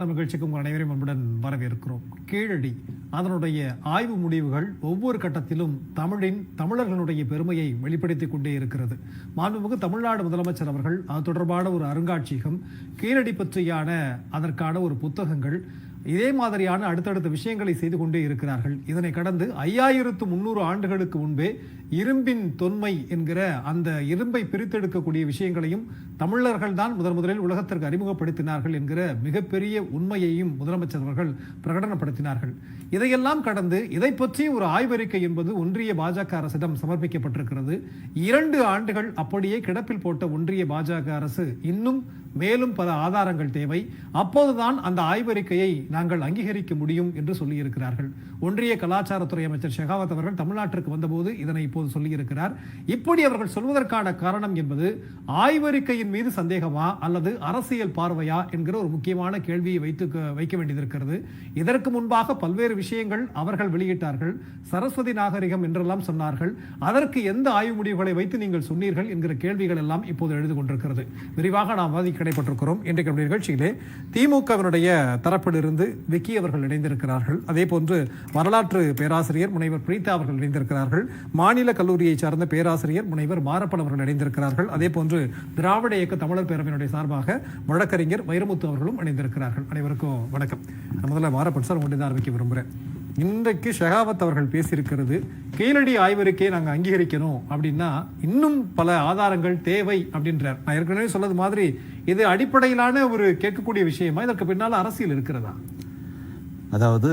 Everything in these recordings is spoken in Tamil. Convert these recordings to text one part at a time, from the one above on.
நிகழ்ச்சிக்கு உங்கள் அனைவரையும் அன்புடன் வரவேற்கிறோம். கீழடி அதனுடைய ஆய்வு முடிவுகள் ஒவ்வொரு கட்டத்திலும் தமிழர்களுடைய பெருமையை வெளிப்படுத்திக் கொண்டே இருக்கிறது. மாண்புமிகு தமிழ்நாடு முதலமைச்சர் அவர்கள் அது தொடர்பான ஒரு அருங்காட்சியகம், கீழடி பற்றியான அதற்கான ஒரு புத்தகங்கள், இதே மாதிரியான அடுத்தடுத்த விஷயங்களை செய்து கொண்டே இருக்கிறார்கள். இதனை கடந்து 5300 ஆண்டுகளுக்கு முன்பே இரும்பின் தொன்மை என்கிற அந்த இரும்பை பிரித்தெடுக்கக்கூடிய விஷயங்களையும் தமிழர்கள் தான் முதலில் உலகத்திற்கு அறிமுகப்படுத்தினார்கள் என்கிற மிகப்பெரிய உண்மையையும் முதலமைச்சர் அவர்கள் பிரகடனப்படுத்தினார்கள். இதையெல்லாம் கடந்து இதை பற்றி ஒரு ஆய்வறிக்கை என்பது ஒன்றிய பாஜக அரசிடம் சமர்ப்பிக்கப்பட்டிருக்கிறது. 2 ஆண்டுகள் அப்படியே கிடப்பில் போட்ட ஒன்றிய பாஜக அரசு இன்னும் மேலும் பல ஆதாரங்கள் தேவை, அப்போதுதான் அந்த ஆய்வறிக்கையை நாங்கள் அங்கீகரிக்க முடியும் என்று சொல்லியிருக்கிறார்கள். ஒன்றிய கலாச்சாரத்துறை அமைச்சர் ஷெகாவத் அவர்கள் தமிழ்நாட்டிற்கு வந்தபோது இதனை இப்போது சொல்லியிருக்கிறார். இப்படி அவர்கள் சொல்வதற்கான காரணம் என்பது ஆய்வறிக்கையின் மீது சந்தேகமா அல்லது அரசியல் பார்வையா என்கிற ஒரு முக்கியமான கேள்வியை வைக்க வேண்டியிருக்கிறது. இதற்கு முன்பாக பல்வேறு விஷயங்கள் அவர்கள் வெளியிட்டார்கள். சரஸ்வதி நாகரிகம் என்றெல்லாம் சொன்னார்கள். அதற்கு எந்த ஆய்வு முடிவுகளை வைத்து நீங்கள் சொன்னீர்கள் என்கிற கேள்விகள் எல்லாம் இப்போது எழுது கொண்டிருக்கிறது. விரிவாக நாம் கிடைப்பட்டிருக்கிறோம். இன்றைக்கு நிகழ்ச்சியிலே திமுகவினுடைய தரப்பிலிருந்து விக்கி அவர்கள் இணைந்திருக்கிறார்கள். அதே போன்று வரலாற்று பேராசிரியர் முனைவர் பிரீதா அவர்கள் இணைந்திருக்கிறார்கள். மாநில கல்லூரியை சார்ந்த பேராசிரியர் முனைவர் மாரப்பன் அவர்கள் இணைந்திருக்கிறார்கள். அதே போன்று திராவிட இயக்க தமிழர் பேரவையினுடைய சார்பாக வழக்கறிஞர் வைரமுத்து அவர்களும் இணைந்திருக்கிறார்கள். அனைவருக்கும் வணக்கம். முதல்ல மாரப்பன் சார் உங்கள்கிட்ட ஆரம்பிக்க விரும்புகிறேன். இன்றைக்கு ஷெகாவத் அவர்கள் பேசியிருக்கிறது, கீழடி ஆய்வறிக்கையை நாங்கள் அங்கீகரிக்கணும் அப்படின்னா இன்னும் பல ஆதாரங்கள் தேவை அப்படின்றார். நான் ஏற்கனவே சொன்னது மாதிரி இது அடிப்படையிலான ஒரு கேட்கக்கூடிய விஷயமா, இதற்கு பின்னால் அரசியல் இருக்கிறதா? அதாவது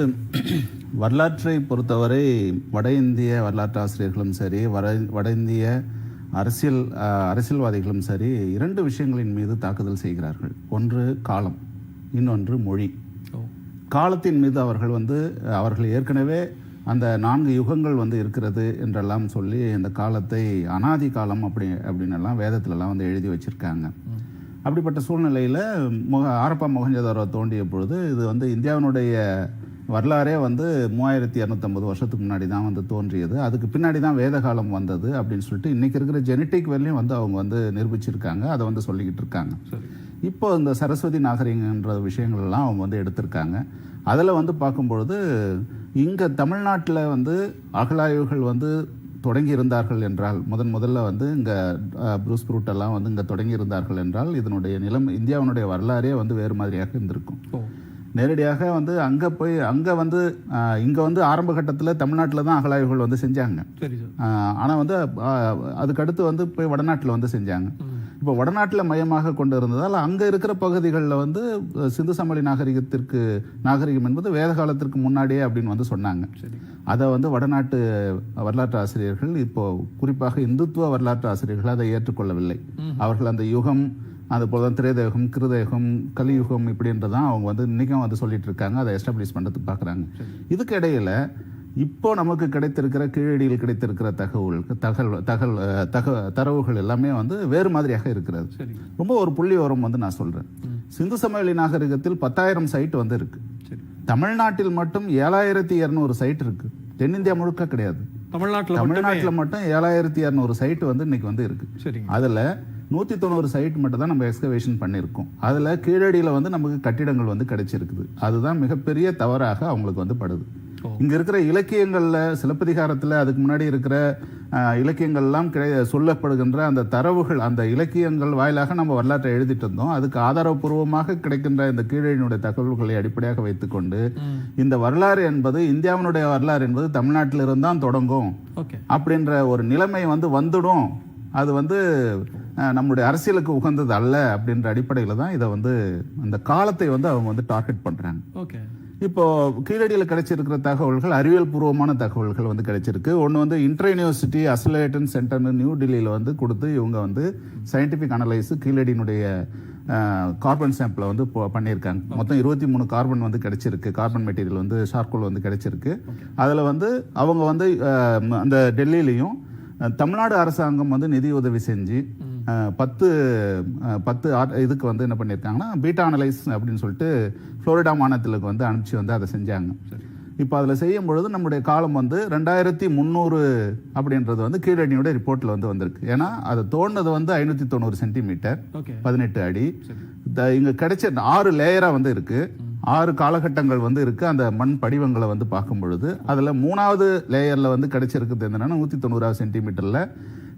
வரலாற்றை பொறுத்தவரை வட இந்திய வரலாற்று ஆசிரியர்களும் சரி, வட இந்திய அரசியல்வாதிகளும் சரி 2 விஷயங்களின் மீது தாக்குதல் செய்கிறார்கள். ஒன்று காலம், இன்னொன்று மொழி. காலத்தின் மீது அவர்கள் ஏற்கனவே அந்த 4 யுகங்கள் இருக்கிறது என்றெல்லாம் சொல்லி இந்த காலத்தை அனாதி காலம் அப்படின்னெல்லாம் வேதத்திலலாம் எழுதி வச்சிருக்காங்க. அப்படிப்பட்ட சூழ்நிலையில் ஹரப்பா மொஹஞ்சதாரோ தோண்டிய பொழுது இது இந்தியாவினுடைய வரலாறே 3250 வருஷத்துக்கு முன்னாடி தான் தோன்றியது, அதுக்கு பின்னாடி தான் வேத காலம் வந்தது அப்படின்னு சொல்லிட்டு இன்னைக்கு இருக்கிற ஜெனட்டிக் வேலையும் அவங்க நிரூபிச்சிருக்காங்க. அதை சொல்லிக்கிட்டு இருக்காங்க. இப்போ இந்த சரஸ்வதி நாகரிகன்ற விஷயங்கள் எல்லாம் அவங்க எடுத்திருக்காங்க. அதில் பார்க்கும்பொழுது இங்கே தமிழ்நாட்டில் அகழாய்வுகள் தொடங்கி இருந்தார்கள் என்றால் முதல்ல இங்கே ப்ரூஸ் ப்ரூட் எல்லாம் இங்கே தொடங்கி இருந்தார்கள் என்றால் இதனுடைய இந்தியாவினுடைய வரலாறே வேறு மாதிரியாக இருந்திருக்கும். நேரடியாக இங்கே ஆரம்ப கட்டத்தில் தமிழ்நாட்டில் தான் அகழாய்வுகள் செஞ்சாங்க. ஆனால் அதுக்கடுத்து போய் வடநாட்டில் செஞ்சாங்க. இப்போ வடநாட்டில் மையமாக கொண்டு இருந்ததால் அங்கே இருக்கிற பகுதிகளில் சிந்து சமவெளி நாகரிகம் என்பது வேத காலத்திற்கு முன்னாடியே அப்படின்னு சொன்னாங்க. அதை வடநாட்டு வரலாற்று ஆசிரியர்கள், இப்போ குறிப்பாக இந்துத்துவ வரலாற்று ஆசிரியர்கள் அதை ஏற்றுக்கொள்ளவில்லை. அவர்கள் அந்த யுகம், அதுபோல திரேதயுகம், கிருதயுகம், கலியுகம் இப்படின்றதான் அவங்க இன்னைக்கும் சொல்லிட்டு இருக்காங்க. அதை எஸ்டாப்ளிஷ் பண்ணுறதுக்கு பார்க்குறாங்க. இதுக்கு இடையில இப்போ நமக்கு கிடைத்திருக்கிற கீழடியில் கிடைத்திருக்கிற தரவுகள் எல்லாமே வேறு மாதிரியாக இருக்கிறது. ரொம்ப ஒரு புள்ளி வரும் நான் சொல்றேன். சிந்து சமவெளி நாகரிகத்தில் 10,000 சைட் இருக்கு. தமிழ்நாட்டில் மட்டும் 7200 சைட் இருக்கு. தென்னிந்தியா முழுக்க கிடையாது. தமிழ்நாட்டில் மட்டும் 7200 சைட் இன்னைக்கு இருக்கு. அதுல 190 சைட் மட்டும் தான் நம்ம எக்ஸ்கவேஷன் பண்ணியிருக்கோம். அதுல கீழடியில நமக்கு கட்டிடங்கள் கிடைச்சிருக்குது. அதுதான் மிகப்பெரிய தவறாக அவங்களுக்கு படுது. இங்க இருக்கிற இலக்கியங்கள்ல, சிலப்பதிகாரத்துல அதுக்கு முன்னாடி இருக்கிற இலக்கியங்கள்லாம் சொல்லப்படுகின்ற அந்த தரவுகள், அந்த இலக்கியங்கள் வாயிலாக நம்ம வரலாற்றை எழுதிட்டு இருந்தோம். அதுக்கு ஆதாரபூர்வமாக கிடைக்கின்ற இந்த கீழடியினுடைய தகவல்களை அடிப்படையாக வைத்துக்கொண்டு இந்த வரலாறு என்பது, இந்தியாவினுடைய வரலாறு என்பது தமிழ்நாட்டில் இருந்தான் தொடங்கும் அப்படின்ற ஒரு நிலைமை வந்துடும். அது நம்முடைய அரசியலுக்கு உகந்தது அல்ல அப்படின்ற அடிப்படையில் தான் இதை அந்த காலத்தை அவங்க டார்கெட் பண்றாங்க. இப்போ கீழடியில் கிடைச்சிருக்கிற தகவல்கள் அறிவியல் பூர்வமான தகவல்கள் கிடைச்சிருக்கு. ஒன்று இன்டர் யூனிவர்சிட்டி அசோசியேஷன் சென்டர்னு நியூ டெல்லியில் கொடுத்து இவங்க சயின்டிஃபிக் அனலைஸ் கீழடியினுடைய கார்பன் சாம்பிளை பண்ணியிருக்காங்க. மொத்தம் 23 கார்பன் கிடைச்சிருக்கு. கார்பன் மெட்டீரியல் ஷார்கோல் கிடைச்சிருக்கு. அதில் அவங்க அந்த டெல்லியிலையும் தமிழ்நாடு அரசாங்கம் நிதி உதவி செஞ்சு 10 இதுக்கு என்ன பண்ணியிருக்காங்கன்னா பீட்டா அனலைஸ் அப்படின்னு சொல்லிட்டு புளோரிடா மாநிலத்துக்கு அனுப்பிச்சு அதை செஞ்சாங்க. இப்போ அதில் செய்யும் பொழுது நம்முடைய காலம் 2300 அப்படின்றது கீழடியோட ரிப்போர்ட்டில் வந்திருக்கு. ஏன்னா அது தோண்டது 590 சென்டிமீட்டர் 18 அடி. இங்கே கிடைச்ச 6 லேயராக இருக்கு. 6 காலகட்டங்கள் வந்து இருக்கு. அந்த மண் படிவங்களை வந்து பார்க்கும் பொழுது அதுல 3வது லேயர்ல வந்து கிடைச்சிருக்குது என்னன்னா 190 சென்டிமீட்டர்ல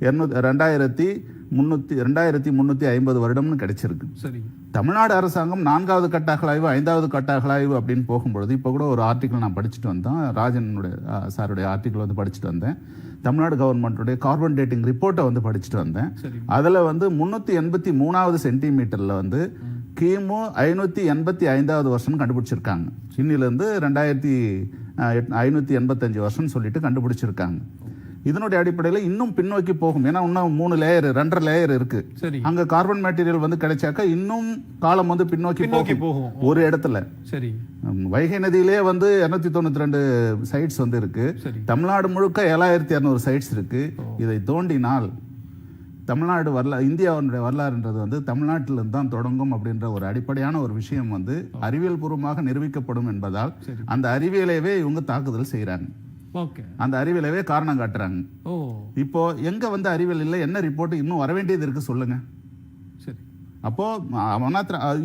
2350 வருடம்னு கிடைச்சிருக்கு. சரி. தமிழ்நாடு அரசாங்கம் 4வது கட்ட அகழாய்வு 5வது கட்ட அகழாய்வு அப்படின்னு போகும்பொழுது இப்போ கூட ஒரு ஆர்டிக்கல் நான் படிச்சுட்டு வந்தேன், ராஜனுடைய சாருடைய ஆர்டிக்கல் வந்து படிச்சுட்டு வந்தேன். தமிழ்நாடு கவர்மெண்ட்டுடைய கார்பன் டேட்டிங் ரிப்போர்ட்டை வந்து படிச்சுட்டு வந்தேன். அதில் வந்து 383வது சென்டிமீட்டரில் வந்து கிமு 585வது வருஷம் கண்டுபிடிச்சிருக்காங்க. இன்னிலிருந்து 2585 வருஷம் சொல்லிட்டு கண்டுபிடிச்சிருக்காங்க. இதனுடைய அடிப்படையில் இன்னும் பின்னோக்கி போகும். ஏன்னா இன்னும் 3 லேயர் 2.5 லேயர் இருக்கு. அங்க கார்பன் மெட்டீரியல் வந்து கிடைச்சாக்க இன்னும் காலம் வந்து பின்னோக்கி போகும். ஒரு இடத்துல சரி வைகை நதியிலே வந்து 292 சைட்ஸ் வந்து இருக்கு. தமிழ்நாடு முழுக்க 7200 சைட்ஸ் இருக்கு. இதை தோண்டினால் தமிழ்நாடு இந்தியாவுடைய வரலாறுன்றது வந்து தமிழ்நாட்டிலிருந்து தான் தொடங்கும் அப்படின்ற ஒரு அடிப்படையான ஒரு விஷயம் வந்து அறிவியல் பூர்வமாக நிரூபிக்கப்படும் என்பதால் அந்த அறிவியலையே இவங்க தாக்குதல் செய்யறாங்க. அந்த அறிவியலவே காரணம் காட்டுறாங்க. இப்போ எங்க வந்து அறிவியல் இல்லை, என்ன ரிப்போர்ட் இன்னும் வர வேண்டியது இருக்கு சொல்லுங்க. அப்போ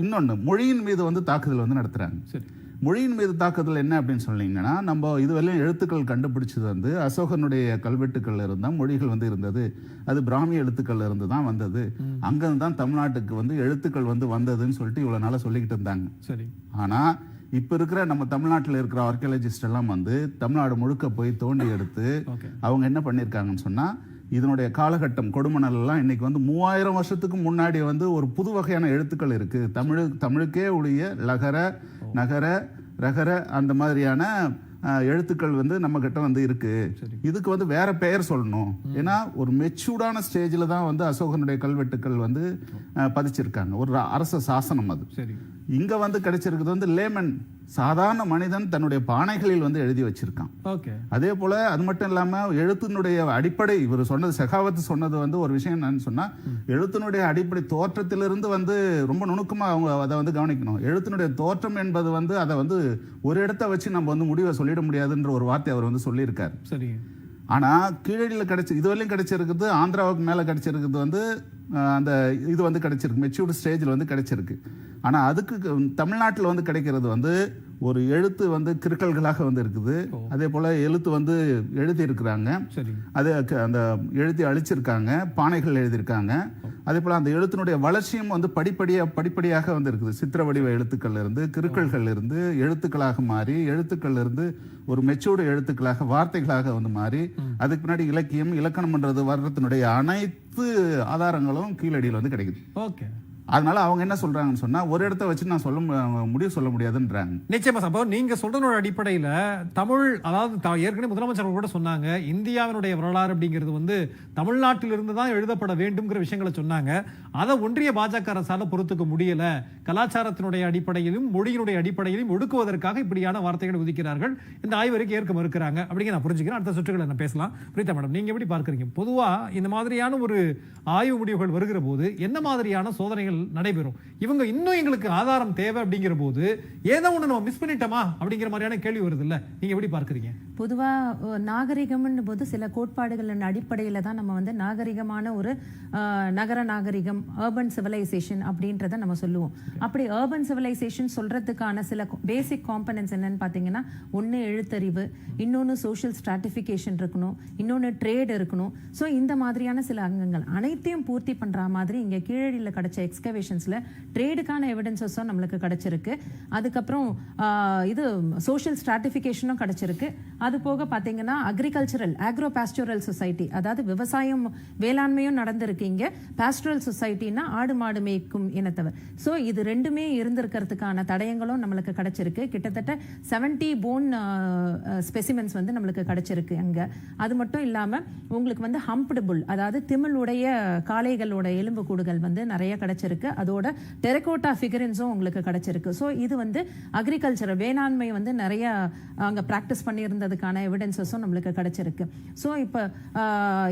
இன்னொன்னு மொழியின் மீது வந்து தாக்குதல் வந்து நடத்துறாங்க. மொழியின் மீது தாக்குதல் என்ன அப்படின்னு சொன்னீங்கன்னா, நம்ம இதுவரையும் எழுத்துக்கள் கண்டுபிடிச்சது வந்து அசோகனுடைய கல்வெட்டுக்கள்ல இருந்தா மொழிகள் வந்து இருந்தது. அது பிராமி எழுத்துக்கள்ல இருந்து தான் வந்தது. அங்கிருந்து தான் தமிழ்நாட்டுக்கு வந்து எழுத்துக்கள் வந்து வந்ததுன்னு சொல்லிட்டு இவ்வளவு நாளா சொல்லிக்கிட்டு இருந்தாங்க. சரி. ஆனா இப்ப இருக்கிற நம்ம தமிழ்நாட்டில் இருக்கிற ஆர்கியாலஜிஸ்ட் எல்லாம் வந்து தமிழ்நாடு முழுக்க போய் தோண்டி எடுத்து அவங்க என்ன பண்ணிருக்காங்கன்னு சொன்னா, இதனுடைய காலகட்டம் கொடுமணல் எல்லாம் இன்னைக்கு வந்து 3000 வருஷத்துக்கு முன்னாடி வந்து ஒரு புது வகையான எழுத்துக்கள் இருக்கு. தமிழுக்கே உடைய லகர நகர ரகர அந்த மாதிரியான எழுத்துக்கள் வந்து நம்ம கிட்ட வந்து இருக்கு. இதுக்கு வந்து வேற பெயர் சொல்லணும். ஏன்னா ஒரு மெச்சூர்டான ஸ்டேஜில் தான் வந்து அசோகனுடைய கல்வெட்டுக்கள் வந்து பதிச்சிருக்காங்க. ஒரு அரச சாசனம் அது. இங்க வந்து கிடைச்சிருக்கிறது வந்து லேமன் சாதாரண மனிதன் தன்னுடைய பானைகளில் வந்து எழுதி வச்சிருக்கான். அதே போல அது மட்டும் இல்லாம எழுத்தினுடைய அடிப்படை இவர் சொன்னது செகாவத் சொன்னது வந்து ஒரு விஷயம் என்னன்னு சொன்னா, எழுத்தினுடைய அடிப்படை தோற்றத்திலிருந்து வந்து ரொம்ப நுணுக்கமா அவங்க அதை வந்து கவனிக்கணும். எழுத்தினுடைய தோற்றம் என்பது வந்து அதை வந்து ஒரு இடத்த வச்சு நம்ம வந்து முடிவை சொல்லிட முடியாதுன்ற ஒரு வார்த்தை அவர் வந்து சொல்லியிருக்காரு. சரி. ஆனா கீழடியில் இதுவரையும் கிடைச்சிருக்குது, ஆந்திராவுக்கு மேல கிடைச்சிருக்குது வந்து அந்த இது வந்து கிடைச்சிருக்கு, மெச்சூர்டு ஸ்டேஜில் வந்து கிடைச்சிருக்கு. ஆனா அதுக்கு தமிழ்நாட்டில் வந்து கிடைக்கிறது வந்து ஒரு எழுத்து வந்து கிறுக்கல்களாக வந்து இருக்குது. அதே போல எழுத்து வந்து எழுதி இருக்கிறாங்க, அது அந்த எழுதி அழிச்சிருக்காங்க, பானைகள் எழுதியிருக்காங்க. அதே போல அந்த எழுத்தினுடைய வளர்ச்சியும் வந்து படிப்படியாக வந்து இருக்குது. சித்திர வடிவ எழுத்துக்கள் இருந்து கிறுக்கல்கள் இருந்து எழுத்துக்களாக மாறி, எழுத்துக்கள் இருந்து ஒரு மெச்சூர்டு எழுத்துக்களாக வார்த்தைகளாக வந்து மாறி, அதுக்கு பின்னாடி இலக்கியம் இலக்கணம்ன்றது வர்றதுனுடைய அனைத்து ஆதாரங்களும் கீழடியில் வந்து கிடைக்குது. ஓகே. அதனால அவங்க என்ன சொல்றாங்கன்னு சொன்னா, ஒரு இடத்த வச்சு நான் முடிவு சொல்ல முடியாதுன்றாங்க. நிச்சயமா சம்பா, நீங்க சொல்றதோட அடிப்படையில தமிழ், அதாவது ஏற்கனவே முதலமைச்சர் கூட சொன்னாங்க, இந்தியாவினுடைய வரலாறு அப்படிங்கிறது வந்து தமிழ்நாட்டிலிருந்து தான் எழுதப்பட வேண்டும்ங்கிற விஷயங்களை சொன்னாங்க. அதை ஒன்றிய பாஜக அரசால பொறுத்துக்க முடியல, கலாச்சாரத்தினுடைய அடிப்படையிலும் மொழியினுடைய அடிப்படையிலும் ஒடுக்குவதற்காக இப்படியான வார்த்தைகளை உதிக்கிறார்கள். இந்த ஆய்வறிக்கை ஏற்க மறுக்கிறாங்க அப்படிங்கிற நான் புரிஞ்சுக்கிறேன். அடுத்த சுற்றுகளை நான் பேசலாம். பிரீதா மேடம், நீங்க எப்படி பார்க்கறீங்க? பொதுவா இந்த மாதிரியான ஒரு ஆய்வு முடிவுகள் வருகிற போது என்ன மாதிரியான சோதனைகள் நடைபெறும்? இவங்க இன்னும் எங்களுக்கு ஆதாரம் தேவை அப்படிங்கிற போது ஏதோ ஒண்ணு நம்ம மிஸ் பண்ணிட்டோமா அப்படிங்கிற மாதிரியான கேள்வி வருது இல்ல? நீங்க எப்படி பார்க்கறீங்க? பொதுவா நாகரிகம்னு போது சில கோட்பாடுகளின் அடிப்படையில தான் நம்ம வந்து நாகரிகமான ஒரு நகர நாகரிகம், அர்பன் சிவிலைசேஷன் அப்படின்றத நம்ம சொல்லுவோம். அப்படி அர்பன் சிவிலைசேஷன் சொல்றதுக்கான சில பேசிக் காம்பனன்ட்ஸ் என்னன்னு பாத்தீங்கன்னா, ஒன்னு எழுத்தறிவு, இன்னொன்னு சோஷியல் ஸ்ட்ராட்டிஃபிகேஷன் இருக்கணும், இன்னொன்னு ட்ரேட் இருக்கணும். ஸோ இந்த மாதிரியான சில அங்கங்கள் அனைத்தையும் பூர்த்தி பண்ற மாதிரி இங்க கீழடியில் கிடைச்ச எக்ஸ்கவேஷன்ஸ்ல ட்ரேடுக்கான எவிடன்சஸும் நம்மளுக்கு கிடைச்சிருக்கு. அதுக்கப்புறம் இது சோஷியல் ஸ்ட்ராட்டிஃபிகேஷனும் கிடைச்சிருக்கு. அது போக பார்த்தீங்கன்னா அக்ரிகல்ச்சரல் ஆக்ரோ பாஸ்டோரல் சொசைட்டி, அதாவது விவசாயம் வேளாண்மையும் நடந்திருக்கு இங்க. பாஸ்டோரல் சொசைட்டினா ஆடு மாடு மேய்க்கும் இனத்தவர். ஸோ இது ரெண்டுமே இருந்திருக்கிறதுக்கான தடயங்களும் நம்மளுக்கு கிடைச்சிருக்கு. கிட்டத்தட்ட 70 போன் ஸ்பெசிமென்ஸ் வந்து நம்மளுக்கு கிடைச்சிருக்கு அங்க. அது மட்டும் இல்லாம உங்களுக்கு வந்து ஹம்ப்டு புல், அதாவது திமிழுடைய காளைகளோட எலும்பு கூடுகள் வந்து நிறைய கிடைச்சிருக்கு. அதோட டெரகோட்டா ஃபிகரின்ஸும் உங்களுக்கு கிடைச்சிருக்கு. ஸோ இது வந்து அக்ரிகல்ச்சர் வேளாண்மை வந்து நிறைய அங்க பிராக்டிஸ் பண்ணியிருந்ததுக்கான எவிடன்சஸும் நம்மளுக்கு கிடைச்சிருக்கு. ஸோ இப்போ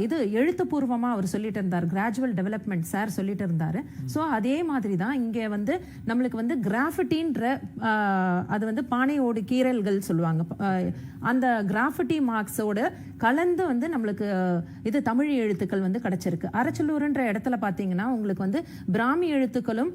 இது எழுத்துப்பூர்வமா அவர் சொல்லிட்டு இருந்தார், கிராஜுவல் டெவலப்மெண்ட் சார் சொல்லிட்டு இருந்தாரு. ஸோ அதே மாதிரி தான் இங்கே வந்து நம்மளுக்கு வந்து கிராஃபிட்டின்ற அது வந்து பானையோடு கீறல்கள் சொல்லுவாங்க. அந்த கிராஃபிட்டி மார்க்ஸோட கலந்து வந்து நம்மளுக்கு இது தமிழ் எழுத்துக்கள் வந்து கிடைச்சிருக்கு. அரச்சலூர்ன்ற இடத்துல பார்த்தீங்கன்னா உங்களுக்கு வந்து பிராமி எழுத்துக்களும்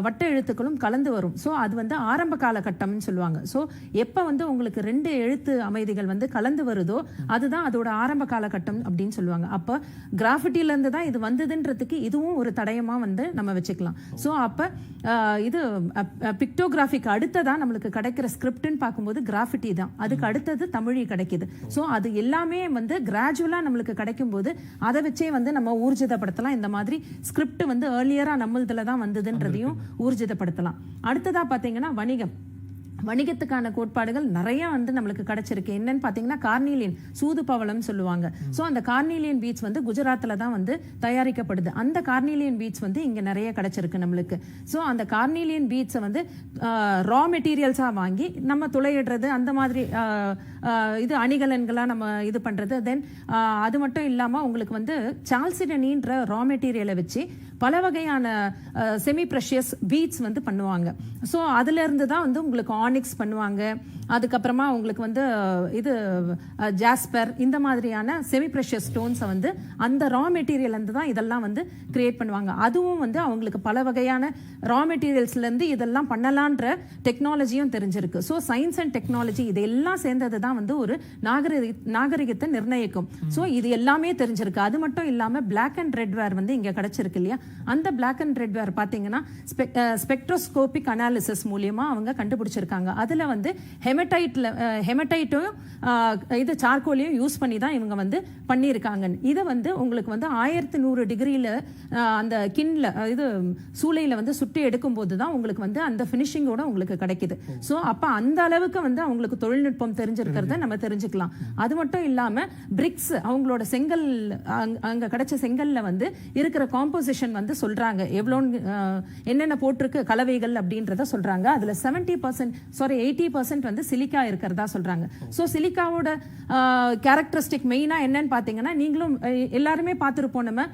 வட்ட எழுத்துக்களும் கலந்து வரும். ஸோ அது வந்து ஆரம்ப காலகட்டம்னு சொல்லுவாங்க. ஸோ எப்போ வந்து உங்களுக்கு 2 எழுத்து அமைதிகள் வந்து கலந்து வருதோ அதுதான் அதோட ஆரம்ப காலகட்டம் அப்படின்னு சொல்லுவாங்க. அப்போ கிராஃபிட்டிலேருந்து தான் இது வந்ததுன்றதுக்கு இதுவும் ஒரு தடயமாக வந்து நம்ம வச்சுக்கலாம். ஸோ அப்போ இது பிக்டோகிராஃபிக்கு அடுத்ததான் நம்மளுக்கு கிடைக்கிற ஸ்கிரிப்ட்னு பார்க்கும்போது கிராஃபிட்டி தான். அதுக்கு அடுத்தது தமிழி கிடைக்குது. ஸோ அது எல்லாமே வந்து கிராஜுவலாக நம்மளுக்கு கிடைக்கும்போது அதை வச்சே வந்து நம்ம ஊர்ஜிதப்படுத்தலாம். இந்த மாதிரி ஸ்கிரிப்ட் வந்து ஏர்லியராக நம்மளதுல தான் வந்ததுன்றதையும் ஊர்ஜிதப்படுத்தலாம். அடுத்ததாக பார்த்தீங்கன்னா வணிகத்துக்கான கோட்பாடுகள் நிறைய வந்து நம்மளுக்கு கிடைச்சிருக்கு. என்னன்னு பார்த்தீங்கன்னா கார்னீலியன் சூது பவளம் சொல்லுவாங்க. ஸோ அந்த கார்னீலியன் பீட்ஸ் வந்து குஜராத்தில் தான் வந்து தயாரிக்கப்படுது. அந்த கார்னீலியன் பீட்ஸ் வந்து இங்கே நிறைய கிடைச்சிருக்கு நம்மளுக்கு. ஸோ அந்த கார்னீலியன் பீட்ஸை வந்து ரா மெட்டீரியல்ஸாக வாங்கி நம்ம துளையிடுறது, அந்த மாதிரி இது அணிகலன்களாக நம்ம இது பண்ணுறது. தென் அது மட்டும் இல்லாமல் உங்களுக்கு வந்து சால்சிடனின்ற ரா மெட்டீரியலை வச்சு பல வகையான செமி ப்ரெஷியஸ் பீட்ஸ் வந்து பண்ணுவாங்க. ஸோ அதுலேருந்து தான் வந்து உங்களுக்கு ஆனிக்ஸ் பண்ணுவாங்க. அதுக்கப்புறமா உங்களுக்கு வந்து இது ஜாஸ்பர், இந்த மாதிரியான செமி ப்ரெஷியஸ் ஸ்டோன்ஸை வந்து அந்த ரா மெட்டீரியல்லேருந்து தான் இதெல்லாம் வந்து கிரியேட் பண்ணுவாங்க. அதுவும் வந்து அவங்களுக்கு பல வகையான ரா மெட்டீரியல்ஸ்லேருந்து இதெல்லாம் பண்ணலான்ற டெக்னாலஜியும் தெரிஞ்சிருக்கு. ஸோ சயின்ஸ் அண்ட் டெக்னாலஜி இது எல்லாம் சேர்ந்தது தான் வந்து ஒரு நாகரிகத்தை நிர்ணயிக்கும். ஸோ இது எல்லாமே தெரிஞ்சிருக்கு. அது மட்டும் இல்லாமல் பிளாக் அண்ட் ரெட் வேர் வந்து இங்கே கிடைச்சிருக்கு இல்லையா? அந்த பிளாக் அண்ட் ரெட் வேர் பார்த்தீங்கன்னா ஸ்பெக்ட்ரோஸ்கோபிக் அனாலிசிஸ் மூலியமா அவங்க கண்டுபிடிச்சிருக்காங்க. அதில் வந்து ஹெமடைட்டும் இது சார்கோலையும் யூஸ் பண்ணி தான் இவங்க வந்து பண்ணியிருக்காங்க. இதை வந்து உங்களுக்கு வந்து 1100 டிகிரியில் அந்த கிண்ணில் இது சூளையில் வந்து சுட்டி எடுக்கும்போது தான் உங்களுக்கு வந்து அந்த ஃபினிஷிங்கோட உங்களுக்கு கிடைக்குது. ஸோ அப்போ அந்த அளவுக்கு வந்து அவங்களுக்கு தொழில்நுட்பம் தெரிஞ்சிருக்கிறத நம்ம தெரிஞ்சுக்கலாம். அது மட்டும் இல்லாமல் பிரிக்ஸ் அவங்களோட செங்கல் அங்கே கிடைச்ச செங்கல்ல வந்து இருக்கிற காம்போசிஷன் வந்து சொல்றாங்க, எவ்வளோன்னு என்னென்ன போட்டிருக்கு கலவைகள் அப்படின்றத சொல்றாங்க. அதுல 80% வந்து சிலிக்கா இருக்கிறதா சொல்றாங்க. ஸோ சிலிக்காவோட கேரக்டரிஸ்டிக் மெயினா என்னன்னு பார்த்தீங்கன்னா, நீங்களும் எல்லாருமே பார்த்துருப்போம், நம்ம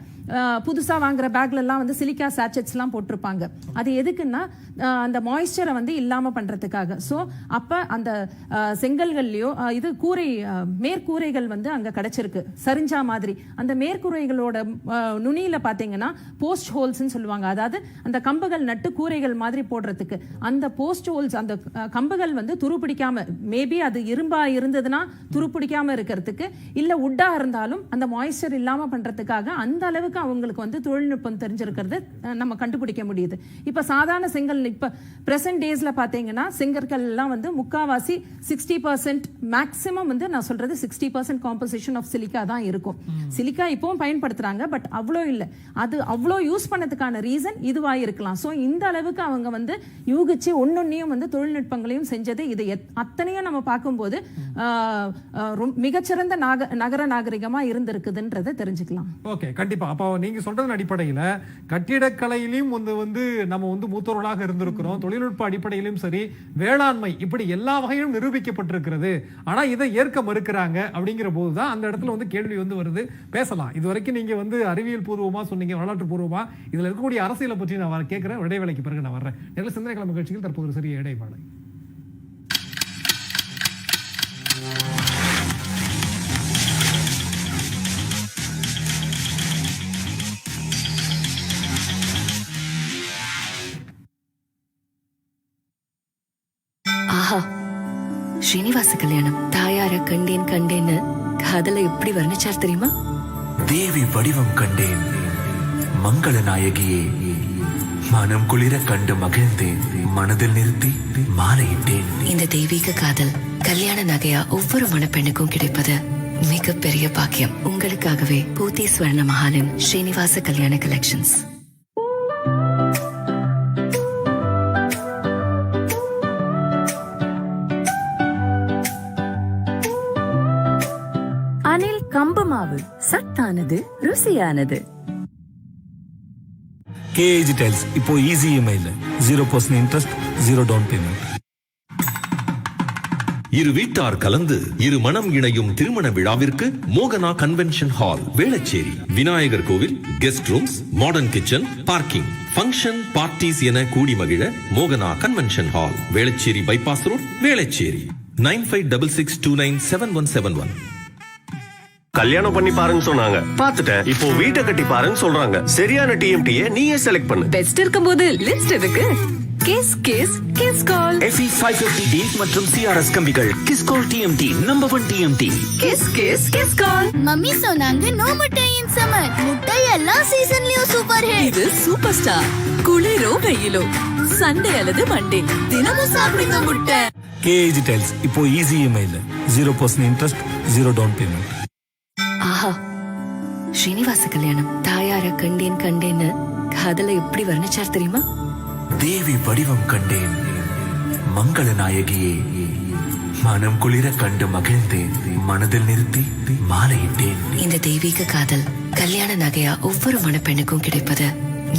புதுசாக வாங்குற பேக்லலாம் வந்து சிலிக்கா சாச்செட்ஸ்லாம் போட்டிருப்பாங்க. அது எதுக்குன்னா அந்த மாய்ஸ்சரை வந்து இல்லாமல் பண்ணுறதுக்காக. ஸோ அப்போ அந்த செங்கல்கள்லையோ இது மேற்கூரைகள் வந்து அங்கே கிடச்சிருக்கு சரிஞ்சா மாதிரி. அந்த மேற்கூரைகளோட நுனியில் பார்த்தீங்கன்னா போஸ்ட் ஹோல்ஸ்ன்னு சொல்லுவாங்க. அதாவது அந்த கம்புகள் நட்டு கூரைகள் மாதிரி போடுறதுக்கு அந்த போஸ்ட் ஹோல்ஸ், அந்த கம்புகள் வந்து துருப்பிடிக்காம, மேபி அது இரும்பா இருந்ததுன்னா துருப்பிடிக்காம இருக்கிறதுக்கு, இல்லை உட்டா இருந்தாலும் அந்த மாய்ஸ்சர் இல்லாமல் பண்ணுறதுக்காக அந்த அளவுக்கு அவங்களுக்கு வந்து தொழில்நுட்பம் தெரிஞ்சிருக்கிறது நம்ம கண்டுபிடிக்க முடியுது. இப்ப சாதாரண செங்கல் இப்ப பிரசன்ட் டேஸ்ல பாத்தீங்கன்னா செங்கற்கள் எல்லாம் வந்து முக்காவாசி 60% மேக்ஸிமம் வந்து நான் சொல்றது 60% காம்போசிஷன் ஆஃப் சிலிக்கா தான் இருக்கும். சிலிக்கா இப்பவும் பயன்படுத்துறாங்க, பட் அவ்வளோ இல்லை. அது அவ்வளோ யூஸ் பண்ணதுக்கான ரீசன் இதுவா இருக்கலாம். ஸோ இந்த அளவுக்கு அவங்க வந்து யூகிச்சு ஒன்னொன்னையும் வந்து தொழில்நுட்பங்களையும் செஞ்சது. இது அத்தனையும் நம்ம பார்க்கும்போது மிகச்சிறந்த நகர நாகரிகமா இருந்திருக்குதுன்றதை தெரிஞ்சுக்கலாம். ஓகே, கண்டிப்பா. அப்போ நீங்க சொல்றதன் அடிப்படையில் கட்டிடக்கலையிலும் வந்து நம்ம வந்து மூத்தவர்களாக இருந்திருக்கிறோம், தொழில்நுட்ப அடிப்படையிலும் சரி, வேளாண்மை, இப்படி எல்லா வகையிலும் நிரூபிக்கப்பட்டிருக்கிறது. ஆனா இதை ஏற்க மறுக்கிறாங்க. அப்படிங்கிற போதுதான் அந்த இடத்துல வந்து கேள்வி வந்து வருது. பேசலாம். இது வரைக்கும் நீங்க வந்து அறிவியல் பூர்வமா சொன்னீங்க, வரலாற்று பூர்வமா. இதுல இருக்கக்கூடிய அரசியலை பற்றி நான் கேட்கிறேன். இடைவேளைக்கு பிறகு நான் வர்றேன். நேரில் சிந்தனை கிழமை நிகழ்ச்சியில் தற்போது ஒரு சிறிய இடைவேளை. ஆஹா, ஸ்ரீனிவாச கல்யாணம். தாயார கண்டேன்னு காதல எப்படி வர்ணிச்சார் தெரியுமா? தேவி வடிவம் கண்டேன், மங்கள நாயகியே, மனம் குளிர கண்டு மகிழ்ந்தேன், மனதில் நிறுத்தி மாலையிட்டேன். இந்த தெய்வீக காதல் கல்யாண நகையா ஒவ்வொரு மணப்பெண்ணுக்கும் கிடைப்பது மிகப்பெரிய பாக்கியம். உங்களுக்காகவே பூத்தி ஸ்வர்ண மஹாலின் ஸ்ரீனிவாச கல்யாண கலெக்ஷன்ஸ். அனில் கம்பு மாவு, சத்தானது, ருசியானது. KAG Tiles இப்போ easy EMI 0% interest, 0 down payment. இரு வீட்டார் கலந்து இரு மனம் இணையும் திருமண விழாவிற்கு மோகனா கன்வென்ஷன் ஹால், வேளச்சேரி. விநாயகர் கோவில், guest rooms, modern kitchen, parking, function, parties என கூடி மகிழ மோகனா convention hall, Velachery bypass road, Velachery. 9566297171. கல்யாணம் பண்ணி பாருன்னு சொன்னாங்க, பாத்துட்டேன். இப்போ வீட்டை கட்டி பாருன்னு சொல்றாங்க. சரியான டிஎம்டியை நீயே செலக்ட் பண்ணு. பெஸ்ட் இருக்கும்போது லிஸ்ட் எதுக்கு? கிஸ் FE550D மற்றும் CRS கம்பிகள் Kiscol TMT number 1 TMT. Kiscol. Mummy சொன்னாங்க நோ முட்டை இன் சம்மர். முட்டை எல்லா சீசன்லயும் சூப்பர் ஹிட். இது சூப்பர் ஸ்டார். குளிரோ வெயிலோ சண்டே அல்லது மண்டே தினமும் சாப்பிடுங்க முட்டை. KAG Tiles இப்போ ஈஸி EMI இல்ல 0% இன்ட்ரெஸ்ட் 0 டவுன் பேமெண்ட். ஆஹா, ஸ்ரீனிவாச கல்யாணம். தாயார கண்டேன்னு காதல எப்படி வர்ணிச்சார் தெரியுமா? தேவி வடிவம் கண்டேன், மங்கள நாயகியே மனம் குளிர கண்டு மகிழ்ந்தேன், மனதில் நிறுத்தி மாலையிட்டேன். இந்த தெய்வீக காதல் கல்யாண நகையா ஒவ்வொரு மணப்பெண்ணுக்கும் கிடைப்பது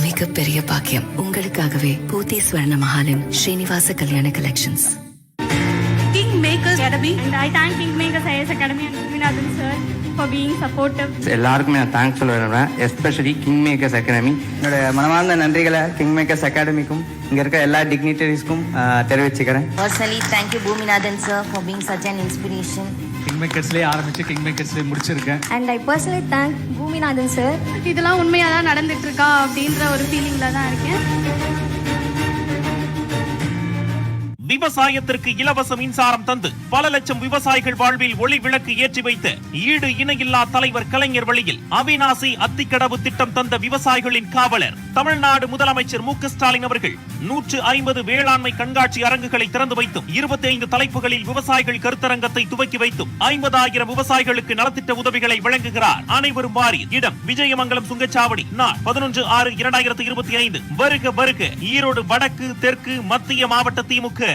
மிகப்பெரிய பாக்கியம். உங்களுக்காகவே பூத்தி ஸ்வர்ண மஹாலின் Srinivasa Kalyana collections. Kingmakers Academy and I thank Kingmakers IAS Academy and Vinadhan sir for being supportive. எல்லாருக்குமே நான் தேங்க்ஸ் சொல்ல விரும்புகிறேன், எஸ்பெஷலி கிங் மேக்கர்ஸ் அகாடமி. என்னோட மனமார்ந்த நன்றிகளை கிங் மேக்கர்ஸ் அகாடமிக்கும் இங்கே இருக்க எல்லா டிக்னிட்டரிஸ்க்கும் தெரிவிச்சுக்கிறேன். Personally, thank you Bhuminathan sir for being such an inspiration. King மேக்கர்ஸ்லேயே ஆரம்பிச்சு கிங் மேக்கர்ஸ்லேயே முடிச்சிருக்கேன். And I personally thank Bhuminathan sir. இதெல்லாம் உண்மையாக தான் நடந்துட்டு இருக்கா அப்படின்ற ஒரு ஃபீலிங்ல தான் இருக்கேன். விவசாயத்திற்கு இலவச மின்சாரம் தந்து பல லட்சம் விவசாயிகள் வாழ்வில் ஒளி விளக்கு ஏற்றி வைத்த ஈடு இணையில்லா தலைவர் கலைஞர் வழியில் அவிநாசி அத்திக்கடவு திட்டம் தந்த விவசாயிகளின் காவலர் தமிழ்நாடு முதலமைச்சர் மு.க. ஸ்டாலின் அவர்கள் 150 வேளாண்மை கண்காட்சி அரங்குகளை திறந்து வைத்தும் 25 தலைப்புகளில் விவசாயிகள் கருத்தரங்கத்தை துவக்கி வைத்தும் 50,000 விவசாயிகளுக்கு நலத்திட்ட உதவிகளை வழங்குகிறார். அனைவரும் வாரி. இடம் விஜயமங்கலம் சுங்கச்சாவடி. நாள் 11/6/2025. வருக வருக. ஈரோடு வடக்கு தெற்கு மத்திய மாவட்ட திமுக.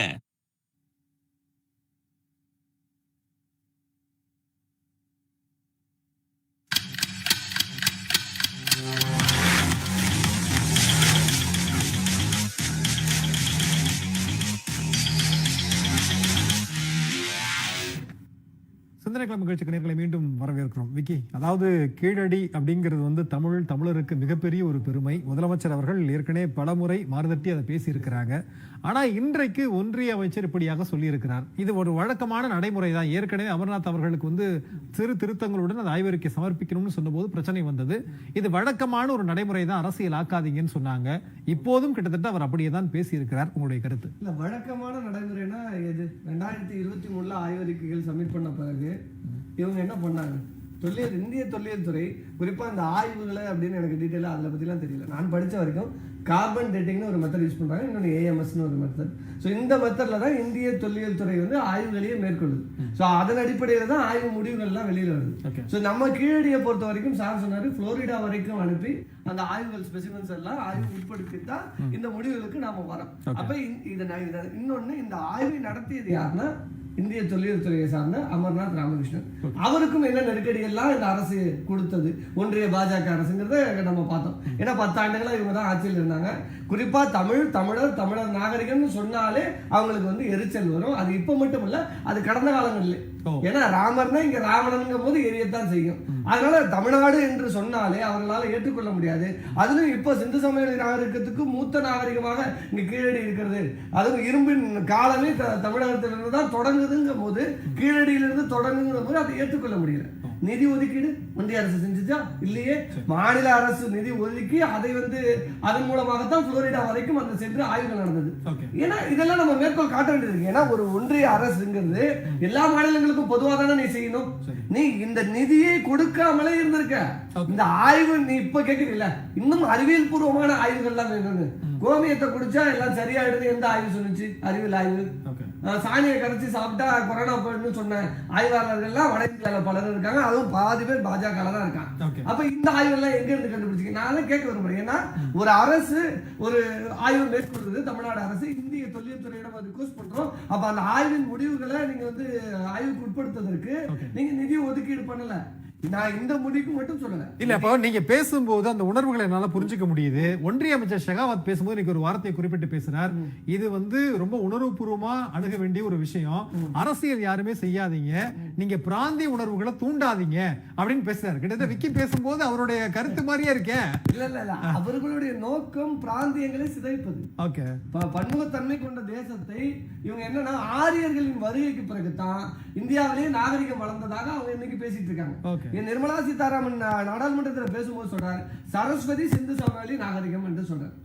சிந்தனை கிளம்பு நிகழ்ச்சிக்கு நேர்களை மீண்டும் வரவேற்கிறோம். விக்கி, அதாவது கீழடி அப்படிங்கிறது வந்து தமிழருக்கு மிகப்பெரிய ஒரு பெருமை. முதலமைச்சர் அவர்கள் ஏற்கனவே பலமுறை மாறுதட்டி அதை பேசியிருக்கிறாங்க. ஆனால் இன்றைக்கு ஒன்றிய அமைச்சர் இப்படியாக சொல்லியிருக்கிறார். இது ஒரு வழக்கமான நடைமுறை தான். ஏற்கனவே அமர்நாத் அவர்களுக்கு வந்து சிறு திருத்தங்களுடன் அந்த ஆய்வறிக்கை சமர்ப்பிக்கணும்னு சொன்னபோது பிரச்சனை வந்தது. இது வழக்கமான ஒரு நடைமுறை தான், அரசியல் ஆக்காதீங்கன்னு சொன்னாங்க. இப்போதும் கிட்டத்தட்ட அவர் அப்படியே தான் பேசியிருக்கிறார். உங்களுடைய கருத்து? இல்லை, வழக்கமான நடைமுறைனா எது? 2023 ஆய்வறிக்கைகள் சப்மிட் பண்ண பிறகு இவங்க என்ன பண்ணாங்க? இந்திய தொல்லியல் துறை குறிப்பா இந்த ஆய்வுகளை அப்படின்னு எனக்கு டீட்டெயிலாக அதை பற்றிலாம் தெரியல. நான் படித்த வரைக்கும் கார்பன் டேட்டிங்னு ஒரு மெத்தட் யூஸ் பண்ணுறாங்க, இன்னொன்று AMSன்னு ஒரு மெத்தட். ஸோ இந்த மெத்தடில் தான் இந்திய தொல்லியல் துறை வந்து ஆய்வுகளையே மேற்கொள்ளுது. ஸோ அதன் அடிப்படையில் தான் ஆய்வு முடிவுகள்லாம் வெளியில் வருது. ஸோ நம்ம கீழடியை பொறுத்த வரைக்கும் சார் சொன்னார், ஃப்ளோரிடா வரைக்கும் அனுப்பி அந்த ஆய்வுகள் ஸ்பெசிமென்ஸ் எல்லாம் ஆய்வு உட்படுத்தி தான் இந்த முடிவுகளுக்கு நாம வரோம். அப்போ இன்னொன்று, இந்த ஆய்வை நடத்தியது யாருன்னா இந்திய தொல்லியல் துறையை சார்ந்த அமர்நாத் ராமகிருஷ்ணன். அவருக்கும் என்ன நெருக்கடி எல்லாம் இந்த அரசு கொடுத்தது, ஒன்றிய பாஜக அரசுங்கிறத நம்ம பார்த்தோம். ஏன்னா 10 ஆண்டுகளா இவங்க தான் ஆட்சியில் இருந்தாங்க. குறிப்பா தமிழர் நாகரிகம்னு சொன்னாலே அவங்களுக்கு வந்து எரிச்சல் வரும். அது இப்ப மட்டும் இல்ல, அது கடந்த காலங்கள்ல. ஏன்னா ராமர்னா இங்க ராவணனுங்கும் போது எரியத்தான் செய்யும். அதனால தமிழ்நாடு என்று சொன்னாலே அவர்களால் ஏற்றுக்கொள்ள முடியாது. அதுவும் இப்ப சிந்து சமவெளி நாகரிகத்துக்கு மூத்த நாகரிகமாக இங்க கீழடி இருக்கிறது, அதுவும் இரும்பின் காலமே தமிழகத்திலிருந்து தான் தொடங்குதுங்கும் போது, கீழடியிலிருந்து தொடங்குங்கிற போது அதை ஏற்றுக்கொள்ள முடியல. நிதி ஒதுக்கீடு ஒன்றிய அரசு செஞ்சுச்சா? இல்லையே. மாநில அரசு நிதி ஒதுக்கி அதை வந்து அதன் மூலமாகத்தான் புளோரிடா வரைக்கும் அந்த சென்று ஆய்வுகள் நடந்தது. ஏன்னா இதெல்லாம் நம்ம மேற்கோள் காட்ட வேண்டியது. ஏன்னா ஒரு ஒன்றிய அரசுங்கிறது எல்லா மாநிலங்களுக்கும் பொதுவாக தானே நீ செய்யணும். நீ இந்த நிதியை கொடுக்காமலே இருந்திருக்க. இந்த ஆய்வு நீ இப்ப கேட்கறீங்கள, இன்னும் அறிவியல் பூர்வமான ஆய்வுகள்லாம் வேணும்னு. கோமியத்தை குடிச்சா எல்லாம் சரியாயிடுது எந்த ஆய்வு சொன்னிச்சு? அறிவியல் ஆய்வு. சாணியை கரைச்சி சாப்பிட்டா கொரோனா போயிடுன்னு சொன்ன ஆய்வாளர்கள்லாம் வட இந்தியாவில் பலர் இருக்காங்க. அதுவும் பாதி பேர் பாஜக தான் இருக்காங்க. அப்ப இந்த ஆய்வெல்லாம் எங்க இருந்து கண்டுபிடிச்சிங்க? நான் கேட்க விரும்புறேன். ஏன்னா ஒரு அரசு ஒரு ஆய்வு மேற்கொள்றது, தமிழ்நாடு அரசு இந்திய தொல்லியல் துறையிடம் ரிக்வெஸ்ட் பண்றோம். அப்ப அந்த ஆய்வின் முடிவுகளை நீங்க வந்து ஆய்வுக்கு உட்படுத்துவதற்கு நீங்க நிதி ஒதுக்கீடு பண்ணல. நான் இந்த முடிவுக்கு மட்டும் சொல்லல. இல்ல, அப்போ நீங்க பேசும்போது அந்த உணர்வுகளை என்னால புரிஞ்சுக்க முடியுது. ஒன்றிய அமைச்சர் ஷெகாவத் பேசும்போது நீங்க ஒரு வார்த்தையை குறிப்பிட்டு பேசினார். இது வந்து ரொம்ப உணர்வுபூர்வமா அணுக வேண்டிய ஒரு விஷயம். அரசியல் யாருமே செய்யாதீங்க, நீங்க பிராந்திய உணர்வுகளை தூண்டாதீங்க அப்படின்னு பேசுறாரு. கிட்டத்தட்ட விக்கி பேசும்போது அவருடைய கருத்து மாதிரியே இருக்கேன். இல்ல, அவர்களுடைய நோக்கம் பிராந்தியங்களை சிதைப்பது. ஓகே, பன்முகத்தன்மை கொண்ட தேசத்தை இவங்க என்னன்னா ஆரியர்களின் வருகைக்கு பிறகுதான் இந்தியாவிலேயே நாகரிகம் வளர்ந்ததாக அவங்க இன்னைக்கு பேசிட்டு இருக்காங்க. நிர்மலா சீதாராமன் நாடாளுமன்றத்தில் பேசும்போது சொல்றாரு சரஸ்வதி சிந்து சமவெளி நாகரிகம் என்று சொல்றாரு.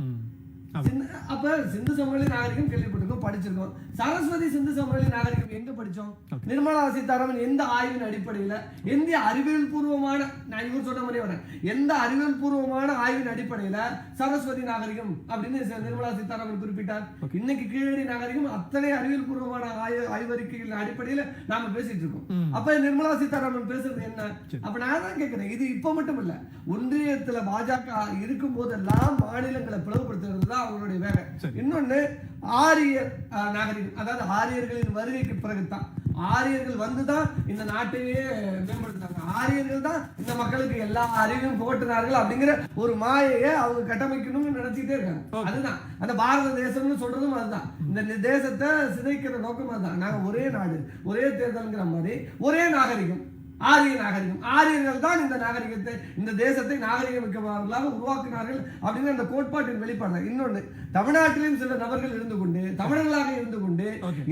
அப்ப சிந்து சமவெளி நாகரிகம் கேள்விப்பட்டிருக்கோம், படிச்சிருக்கோம். சரஸ்வதி சிந்து சமவெளி நாகரிகம் எங்க படிச்சோம்? நிர்மலா சீதாராமன் எந்த ஆய்வின் அடிப்படையில, எந்த அறிவியல் பூர்வமான, நான் இவர் சொன்ன மாதிரி வரேன், எந்த அறிவியல் பூர்வமான ஆய்வின் அடிப்படையில சரஸ்வதி நாகரிகம் அப்படின்னு நிர்மலா சீதாராமன் குறிப்பிட்டார்? இன்னைக்கு கீழடி நாகரிகம் அத்தனை அறிவியல் பூர்வமான ஆய்வறிக்கைகளின் அடிப்படையில நாம பேசிட்டு இருக்கோம். அப்ப நிர்மலா சீதாராமன் பேசுறது என்ன? அப்ப நான் தான் கேட்கிறேன், இது இப்ப மட்டும் இல்ல, ஒன்றியத்துல பாஜக இருக்கும் போதெல்லாம் மாநிலங்களை பிளவுபடுத்துறது தான் அவங்களுடைய வேலை. இன்னொன்னு ஆரிய நாகரிகம், அதாவது ஆரியர்களின் வருகைக்கு பிறகுதான், ஆரியர்கள் வந்துதான் இந்த நாட்டையே மேம்படுத்தினாங்க, ஆரியர்கள் தான் இந்த மக்களுக்கு எல்லா அறிவையும் புகட்டினார்கள் அப்படிங்கிற ஒரு மாயையை அவங்க கட்டமைக்கணும்னு நினைச்சிட்டே இருக்காங்க. அதுதான் அந்த பாரத தேசம்னு சொல்றதும் அதுதான். இந்த தேசத்தை சிதைக்கிற நோக்கம் அதுதான். நாங்க ஒரே நாடு, ஒரே தேர்தல்ங்கிற மாதிரி ஒரே நாகரிகம், ஆரிய நாகரிகம். ஆரியர்கள் தான் இந்த நாகரிகத்தை, இந்த தேசத்தை நாகரிகமிக்கவர்களாக உருவாக்கினார்கள் அப்படின்னு அந்த கோட்பாட்டின் வெளிப்பாடு. இன்னொன்னு, தமிழ்நாட்டிலும் சில நபர்கள் இருந்து கொண்டு, தமிழர்களாக இருந்து கொண்டு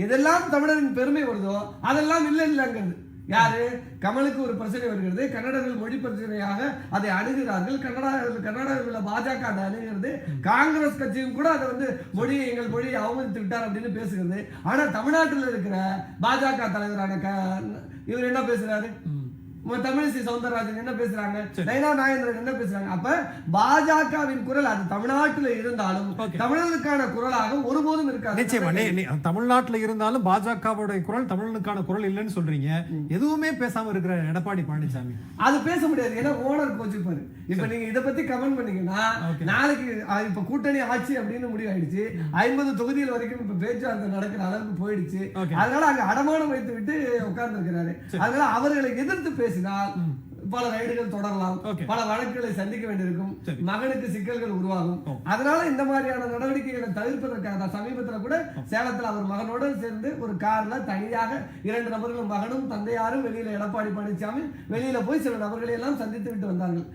எதெல்லாம் தமிழரின் பெருமை வருதோ அதெல்லாம் இல்லைங்கிறது. யாரு? கமலுக்கு ஒரு பிரச்சனை வருகிறது, கன்னடர்கள் மொழி பிரச்சனையாக அதை அணுகிறார்கள், கர்நாடகாவில் பாஜக அதை அணுகிறது, காங்கிரஸ் கட்சியும் கூட அதை வந்து மொழியை, எங்கள் மொழியை அவமதித்து விட்டார் அப்படின்னு பேசுகிறது. ஆனா தமிழ்நாட்டில் இருக்கிற பாஜக தலைவரான இவர் என்ன பேசுறாரு? தமிழிசை சவுந்தரராஜன் என்ன பேசுறாங்க? நயனா நாகேந்திரன் என்ன பேசுறாங்க? அப்ப பாஜகவின் குரல் அது தமிழ்நாட்டில் இருந்தாலும் தமிழர்களுக்கான குரலாக ஒருபோதும் இருக்காது. நிச்சயமா தமிழ்நாட்டில் இருந்தாலும் பாஜகவுடைய குரல் தமிழனுக்கான குரல் இல்லைன்னு சொல்றீங்க. எதுவுமே பேசாம இருக்கிற எடப்பாடி பழனிசாமி அது பேச முடியாது, ஏன்னா ஓனர் கோச்சிப்பாரு. இப்ப நீங்க இதை பத்தி கமெண்ட் பண்ணீங்கன்னா நாளைக்கு இப்ப கூட்டணி ஆட்சி அப்படின்னு முடிவாயிடுச்சு, 50 தொகுதிகள் வரைக்கும் இப்ப பேச்சுவார்த்தை நடக்கிற அளவுக்கு போயிடுச்சு. அதனால அங்க அடமானம் வைத்து விட்டு உட்கார்ந்து இருக்கிறாரு. அதனால அவர்களை எதிர்த்து பேசினால் பல ரைடுகள் தொடரலாம், பல வழக்குகளை சந்திக்க வேண்டியிருக்கும், மகனுக்கு சிக்கல்கள் உருவாகும். அதனால இந்த மாதிரியான நடவடிக்கைகளை தவிர்ப்பதற்காக சமீபத்துல கூட சேலத்துல அவர் மகனோடு சேர்ந்து ஒரு கார்ல தனியாக 2 நபர்களும், மகனும் தந்தையாரும் வெளியில, எடப்பாடி பழனிசாமி வெளியில போய் சில நபர்களை எல்லாம் சந்தித்து விட்டு வந்தார்கள்.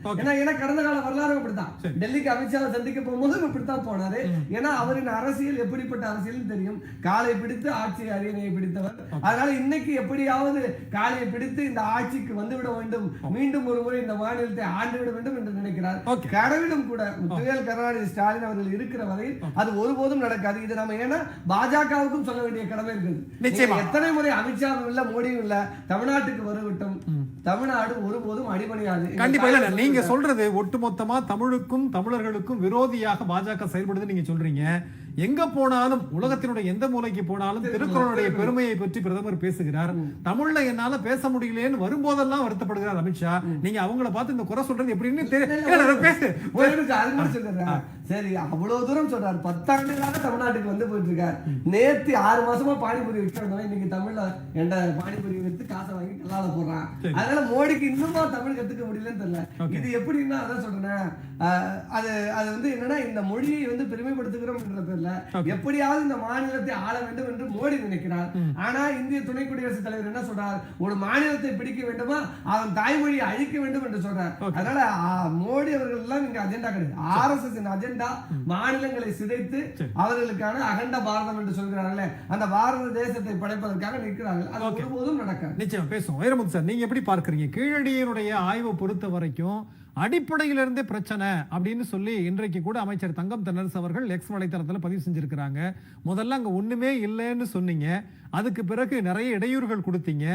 ஏன்னா கடந்த கால வரலாறு அப்படித்தான். டெல்லிக்கு அமித்ஷாவை சந்திக்க போகும்போது இப்படித்தான் போனாரு. ஏன்னா அவரின் அரசியல் எப்படிப்பட்ட அரசியல் தெரியும். காலை பிடித்து ஆட்சி அரியணையை பிடித்தவர். அதனால இன்னைக்கு எப்படியாவது காலையை பிடித்து இந்த ஆட்சிக்கு வந்துவிட வேண்டும், மீண்டும் ஒரு முறை இந்த மாநிலத்தை ஆண்டுவிட வேண்டும் என்று நினைக்கிறார். கனவிலும் கூட முத்துவேல் கருணாநிதி ஸ்டாலின் அவர்கள் இருக்கிற வரை அது ஒருபோதும் நடக்காது. இது நம்ம ஏன்னா பாஜகவுக்கும் சொல்ல வேண்டிய கடமை இருக்குது. எத்தனை முறை அமித்ஷாவும் இல்ல, மோடியும் இல்ல, தமிழ்நாட்டுக்கு வருவிட்டும், தமிழ்நாடு ஒருபோதும் அடிபணியாது. கண்டிப்பா இல்ல, நீங்க சொல்றது ஒட்டுமொத்தமா தமிழுக்கும் தமிழர்களுக்கும் விரோதியாக பாஜக செயல்படுது நீங்க சொல்றீங்க. எங்க போனாலும், உலகத்தினுடைய எந்த மூலைக்கு போனாலும் திருக்குறளுடைய பெருமையை பற்றி பிரதமர் பேசுகிறார். தமிழ்ல என்னால பேச முடியலன்னு வரும்போதெல்லாம் வருத்தப்படுகிறார் அமித்ஷா. நீங்க அவங்கள பார்த்து இந்த குறை சொல்றது எப்படின்னு சரி, அவ்வளவு தூரம் சொல்றாரு. 10 ஆண்டுகளாக தமிழ்நாட்டுக்கு வந்து போயிட்டு இருக்காரு. நேத்து 6 மாசமா பானிபூரி விற்கிறவங்க இன்னைக்கு தமிழ்ல எந்த பானிபூரி விற்று காசை வாங்கி கல்லால போடுறான். அதனால மோடிக்கு இன்னுமா தமிழ் கத்துக்க முடியலன்னு தெரியல. இது எப்படின்னா அதான் சொல்றேன், அது வந்து என்னன்னா இந்த மொழியை வந்து பெருமைப்படுத்துகிறோம் என்ற பேர்ல எப்படியாவது இந்த மாநிலத்தை ஆள வேண்டும் என்று மோடி நினைக்கிறார். ஆனா இந்திய துணை குடியரசுத் தலைவர் என்ன சொல்றார்? ஒரு மாநிலத்தை பிடிக்க வேண்டுமா, அவன் தாய்மொழியை அழிக்க வேண்டும் என்று சொல்றார். அதனால மோடி அவர்கள் எல்லாம் இங்க அஜெண்டா கிடையாது. RSS அஜெண்டா மாநிலங்களை சிதைத்து அவர்களுக்கான அகண்ட பாரதம் என்று சொல்கிறார்களே, அந்த பாரத தேசத்தை படைப்பதற்காக நிற்கிறார்கள். அது ஒருபோதும் நடக்காது. நிச்சயம் பேசுவோம். வைரமுத்து சார், நீங்க எப்படி பார்க்கறீங்க? கீழடியினுடைய ஆய்வை பொறுத்த வரைக்கும் அடிப்படையிலிருந்தே பிரச்சனை அப்படின்னு சொல்லி இன்றைக்கு கூட அமைச்சர் தங்கம் தென்னரசு அவர்கள் எக்ஸ் வலைத்தளத்தில் பதிவு செஞ்சிருக்கிறாங்க. முதல்ல அங்க ஒண்ணுமே இல்லைன்னு சொன்னீங்க, அதுக்கு பிறகு நிறைய இடையூறுகள் கொடுத்தீங்க,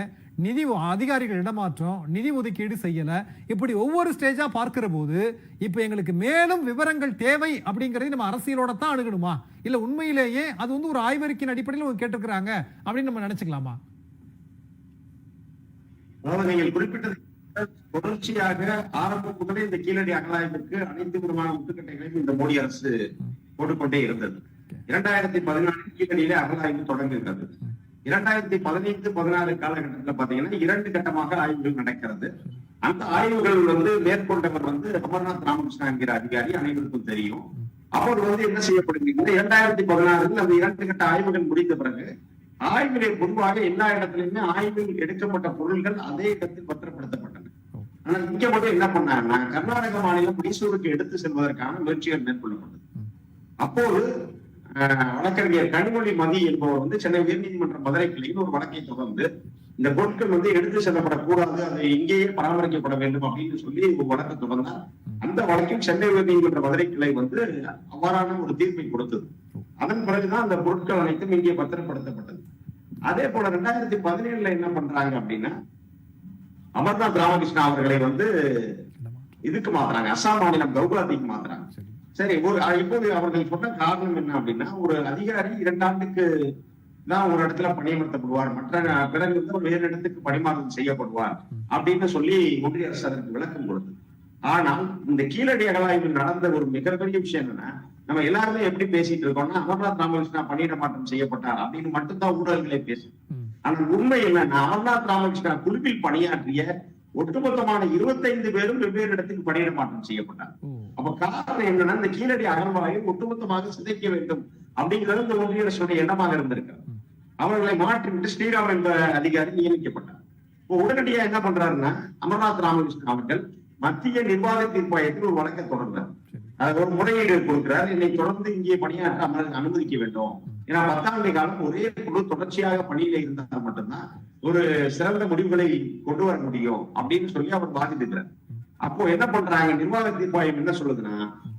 நிதி அதிகாரிகள் இடமாற்றம், நிதி ஒதுக்கீடு செய்யல, இப்படி ஒவ்வொரு ஸ்டேஜா பார்க்கிற போது இப்ப எங்களுக்கு மேலும் விவரங்கள் தேவை அப்படிங்கறது நம்ம அரசியலோட தான் அணுகணுமா, இல்ல உண்மையிலேயே அது வந்து ஒரு ஆய்வறிக்கையின் அடிப்படையில் கேட்டிருக்கிறாங்க அப்படின்னு நம்ம நினைச்சுக்கலாமா? நீங்கள் குறிப்பிட்டது தொடர்ச்சியாக ஆரம்பம் முதலே இந்த கீழடி அகழாய்விற்கு அனைத்து விதமான முட்டுக்கட்டைகளையும் இந்த மோடி அரசு போட்டுக்கொண்டே இருந்தது. 2014 கீழடியிலே அகழாய்வு தொடங்குகிறது. 2015-16 காலகட்டத்தில் பாத்தீங்கன்னா 2 கட்டமாக ஆய்வுகள் நடக்கிறது. அந்த ஆய்வுகள் வந்து மேற்கொண்டவர் வந்து அமர்நாத் ராமகிருஷ்ணா என்கிற அதிகாரி, அனைவருக்கும் தெரியும். அவர் வந்து என்ன செய்யப்படுகிறது, 2016 அந்த 2 கட்ட ஆய்வுகள் முடித்த பிறகு ஆய்விலே பொதுவாக எல்லா இடத்திலுமே ஆய்வில் எடுக்கப்பட்ட பொருள்கள் அதே இடத்தில் பத்திரப்படுத்தப்பட்டன. ஆனால் இங்க மட்டும் என்ன பண்ணாங்கன்னா, கர்நாடக மாநிலம் மைசூருக்கு எடுத்து செல்வதற்கான முயற்சிகள் மேற்கொள்ளப்பட்டது. அப்போது வழக்கறிஞர் கனிமொழி மதி என்பவர் வந்து சென்னை உயர்நீதிமன்ற மதுரை கிளையில் ஒரு வழக்கை தொடர்ந்து இந்த பொருட்கள் வந்து எடுத்து செல்லப்படக்கூடாது, அதை இங்கேயே பராமரிக்கப்பட வேண்டும் அப்படின்னு சொல்லி ஒரு வழக்கு தொடர்ந்தார். அந்த வழக்கில் சென்னை உயர்நீதிமன்ற மதுரை கிளை வந்து அவ்வாறான ஒரு தீர்ப்பை கொடுத்தது. அதன் பிறகுதான் அந்த பொருட்கள் அனைத்தும் இங்கே பத்திரப்படுத்தப்பட்டது. அதே போல 2017 என்ன பண்றாங்க அப்படின்னா, அமர்நாத் ராமகிருஷ்ணா அவர்களை வந்து இதுக்கு மாத்துறாங்க, அசாம் மாநிலம் கவுகாத்திக்கு மாத்துறாங்க. சரி, இப்போது அவர்கள் சொன்ன காரணம் என்ன அப்படின்னா, ஒரு அதிகாரி 2 ஆண்டுக்கு தான் ஒரு இடத்துல பணியமர்த்தப்படுவார், மற்ற பிறகு வந்து வேறு இடத்துக்கு பணிமாற்றம் செய்யப்படுவார் அப்படின்னு சொல்லி ஒன்றிய அரசு அதற்கு விளக்கம் கொடுத்தது. ஆனால் இந்த கீழடி அகழாய்வில் நடந்த ஒரு மிகப்பெரிய விஷயம் என்னன்னா, நம்ம எல்லாருமே எப்படி பேசிட்டு இருக்கோம்னா, அமர்நாத் ராமகிருஷ்ணா பணியிட மாற்றம் செய்யப்பட்டார் அப்படின்னு மட்டும்தான் ஊடகங்களே பேசும். ஆனால் உண்மை என்னன்னா, அமர்நாத் ராமகிருஷ்ணா குழுவில் பணியாற்றிய ஒட்டுமொத்தமான 25 பேரும் வெவ்வேறு இடத்துக்கு பணியிட மாற்றம் செய்யப்பட்டார். அப்ப காரணம் என்னன்னா, இந்த கீழடி அகழ்வாயை ஒட்டுமொத்தமாக சிதைக்க வேண்டும் அப்படிங்கிறது இந்த ஒன்றிய அரசுடைய எண்ணமாக இருந்திருக்கு. அவர்களை மாற்றிவிட்டு ஸ்ரீராம் என்ற அதிகாரி நியமிக்கப்பட்டார். இப்போ உடனடியா என்ன பண்றாருன்னா, அமர்நாத் ராமகிருஷ்ணன் அவர்கள் மத்திய நிர்வாக தீர்ப்பாயத்தில் ஒரு வழக்கை தொடர்ந்தார். ஒரு முறையீடு கொடுக்கிறார், என்னை தொடர்ந்து இங்கே பணியாற்ற அனுமதிக்க வேண்டும். ஏன்னா 10 ஆண்டு காலம் ஒரே குழு தொடர்ச்சியாக பணியில இருந்தால் மட்டும்தான் ஒரு சிறந்த முடிவுகளை கொண்டு வர முடியும் அப்படின்னு சொல்லி அவர் வாதிடுகிறார். அப்போ என்ன பண்றாங்க, நிர்வாக தீர்ப்பாயம் என்ன சொல்லுதுன்னா,